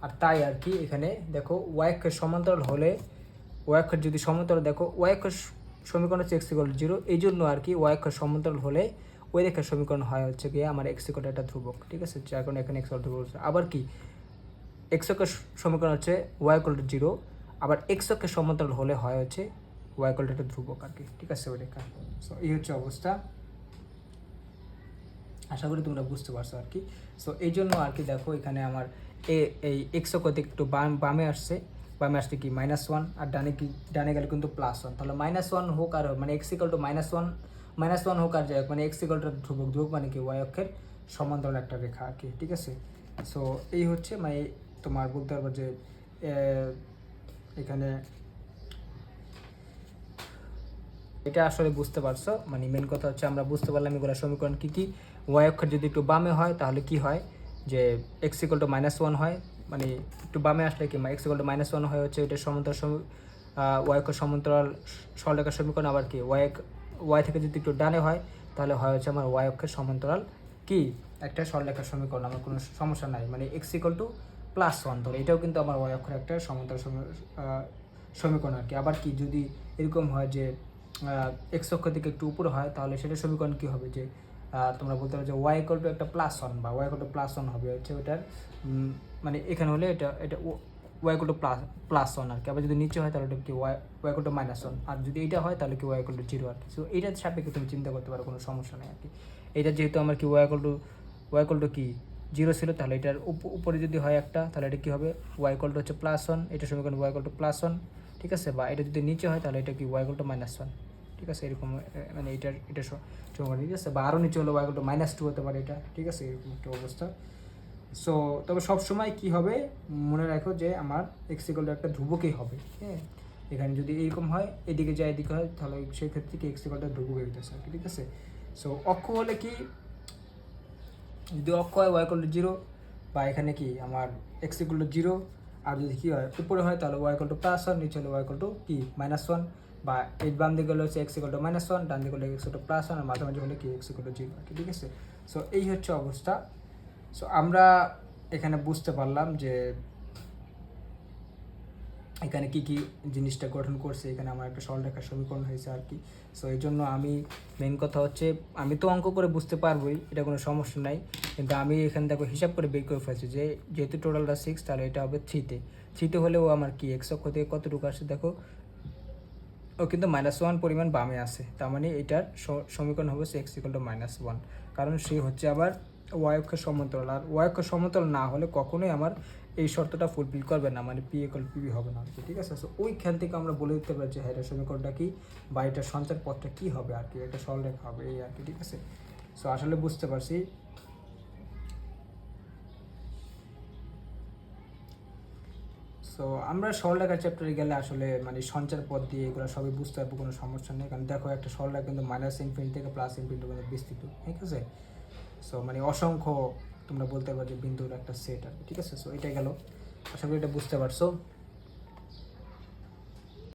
আর তাই আর কি এখানে দেখো ওয়াই অক্ষের সমান্তরাল হলে, ওয়াই অক্ষের যদি সমান্তরাল দেখো ওয়াই অক্ষের সমীকরণ হচ্ছে এক্স ইকুয়াল টু 0, এই জন্য আর কি ওয়াই অক্ষের সমান্তরাল হলে ওই রেখার সমীকরণ হয় হচ্ছে গিয়ে আমার এক্স ইকুয়াল টু একটা ধ্রুবক, ঠিক আছে, যার কারণে এখানে এক্স ধ্রুবক। আবার কি এক্স অক্ষের সমীকরণ হচ্ছে ওয়াই ইকুয়াল টু 0, আবার এক্স অক্ষের সমান্তরাল হলে হয় হচ্ছে ওয়াই ইকুয়াল টু একটা ধ্রুবক আর কি, ঠিক আছে ওই রেখা। সো এই হচ্ছে অবস্থা, আশা করি তোমরা বুঝতে পারছো আর কি। সো এই জন্য আর কি দেখো এখানে আমার এই এক্স অক্ষ একটু বামে আসছে, বামে আসছে কি -1, আর ডানে গেলে কিন্তু +1, তাহলে -1 হোক আর মানে এক্স ইকুয়াল টু -1 হোক আর যাই হোক, মানে এক্স ইকুয়াল টু ধ্রুবক মানে কি ওয়াই অক্ষের সমান্তরাল একটা রেখা আর কি, ঠিক আছে। সো এই হচ্ছে মানে তোমার বলতে পারবো যে এখানে এটা আসলে বুঝতে পারছো, মানে মেন কথা হচ্ছে আমরা বুঝতে পারলাম এগুলো সমীকরণ কী কী। ওয়াই অক্ষর যদি একটু বামে হয় তাহলে কি হয় যে এক্স ইকুয়াল টু -1 হয়, মানে একটু বামে আসলে কি এক্স ইকুয়াল টু -1 হয় হচ্ছে এটা সমান্তরাল ওয়াই অক্ষর সমান্তরাল সরলরেখার সমীকরণ। আবার কি ওয়াই থেকে যদি একটু ডানে হয় তাহলে হয় হচ্ছে আমার ওয়াই অক্ষের সমান্তরাল কি একটা সরলরেখার সমীকরণ, আমার কোনো সমস্যা নাই, মানে এক্স ইকুয়াল টু +1, ধরো এটাও কিন্তু আমার ওয়াই অক্ষের একটা সমান্তরাল সমীকরণ আর কি। আবার কি যদি এরকম হয় যে এক্স অক্ষ থেকে একটু উপরে হয় তাহলে সেটার সমীকরণ কী হবে যে তোমরা বলতে পারো যে ওয়াই ইকুয়াল টু একটা +1 বা ওয়াই ইকুয়াল টু +1 হবে হচ্ছে ওটার মানে এখানে হলে এটা ওয়াই ইকুয়াল টু +1 আর কি। আবার যদি নিচে হয় তাহলে ওটা কি ওয়াই ইকুয়াল টু -1, আর যদি এইটা হয় তাহলে কি ওয়াই ইকুয়াল টু 0 আর কি। সো এইটার সাপেক্ষে তুমি চিন্তা করতে পারো, কোনো সমস্যা নেই আর কি। এটা যেহেতু আমার কি ওয়াই ইকুয়াল টু কি 0 ছিল, তাহলে এটার উপরে যদি হয় একটা তাহলে এটা কী হবে ওয়াই ইকুয়াল টু হচ্ছে +1, এটা সমীকরণ ওয়াই ইকুয়াল টু +1, ঠিক আছে। বা এটা যদি নিচে হয় তাহলে এটা কি ওয়াই ইকুয়াল টু -1, ঠিক আছে, এরকম মানে এটা সমীকরণ, ঠিক আছে। বা আরও নিচে হলে ওয়াই ইকুয়াল টু -2 হতে পারে এটা, ঠিক আছে, এরকম একটা অবস্থা। সো তবে সবসময় কী হবে মনে রাখো যে আমার এক্স ইকুয়াল টু একটা ধ্রুবকই হবে, হ্যাঁ। এখানে যদি এরকম হয় এদিকে যায় এদিকে হয় তাহলে সেই ক্ষেত্রে কি এক্স ইকুয়াল টু ধ্রুবক হইতেছে আর কি, ঠিক আছে। সো অক্ষ হলে কি যদি অক্ষ হয় ওয়াই ইকুয়াল টু 0, বা এখানে কি আমার এক্স ইকুয়াল টু 0, আর যদি কী হয় উপরে হয় তাহলে ওয়াই ইকুয়াল টু +1, নিচে হলে ওয়াই ইকুয়াল টু কি -1, বা এই বাম দিকে হলে হচ্ছে এক্স ইকুয়াল টু -1, ডান দিকে হলে এক্স ইকুয়াল টু +1, আর মাঝামাঝি হলে কি এক্স ইকুয়াল টু 0 আর কি, ঠিক আছে। সো এই হচ্ছে অবস্থা। সো আমরা এখানে বুঝতে পারলাম যে এখানে কি কি জিনিসটা গঠন করছে, এখানে আমার একটা সরলরেখার সমীকরণ হয়েছে আর কি। সো এই জন্য আমি মেন কথা হচ্ছে আমি তো অঙ্ক করে বুঝতে পারবোই, এটা কোনো সমস্যা নাই, কিন্তু আমি এখানে দেখো হিসাব করে বের করে ফেলছি যে যেহেতু টোটালটা 6 তাহলে এটা হবে 3 হলেও আমার কি এক্স অক্ষ থেকে কতটুকু আসে দেখো ও কিন্তু -1 পরিমাণ বামে আসে, তার মানে এটার সমীকরণ হবে এক্স ইকুয়াল টু -1, কারণ সে হচ্ছে আবার ওয়াই অক্ষের সমান্তরাল, আর ওয়াই অক্ষের সমান্তরাল না হলে কখনোই আমার এই শর্তটা ফুলফিল করবে না, মানে পি ইকুয়াল পিবি হবে না আর কি, ঠিক আছে। সো ওইখান থেকে আমরা বলে দিতে পারি যে হ্যাঁ এটার সমীকরণটা কি বা এটার সঞ্চার পথটা কী হবে আর কি, এটা সরলরেখা হবে এই আর কি, ঠিক আছে। সো আসলে বুঝতে পারছি। সো আমরা সরলরেখার চ্যাপ্টারে গেলে আসলে মানে সঞ্চার পথ দিয়ে এগুলো সবই বুঝতে পারবো, কোনো সমস্যা নেই। কারণ দেখো একটা সরলরেখা কিন্তু মাইনাস ইনফিনিটি থেকে প্লাস ইনফিনিটি পর্যন্ত বিস্তৃত, ঠিক আছে। সো মানে অসংখ্য তোমরা বলতে পারো যে বিন্দুর একটা সেট আর কি, ঠিক আছে। সো এটা গেল, আশা করি এটা বুঝতে পারছো।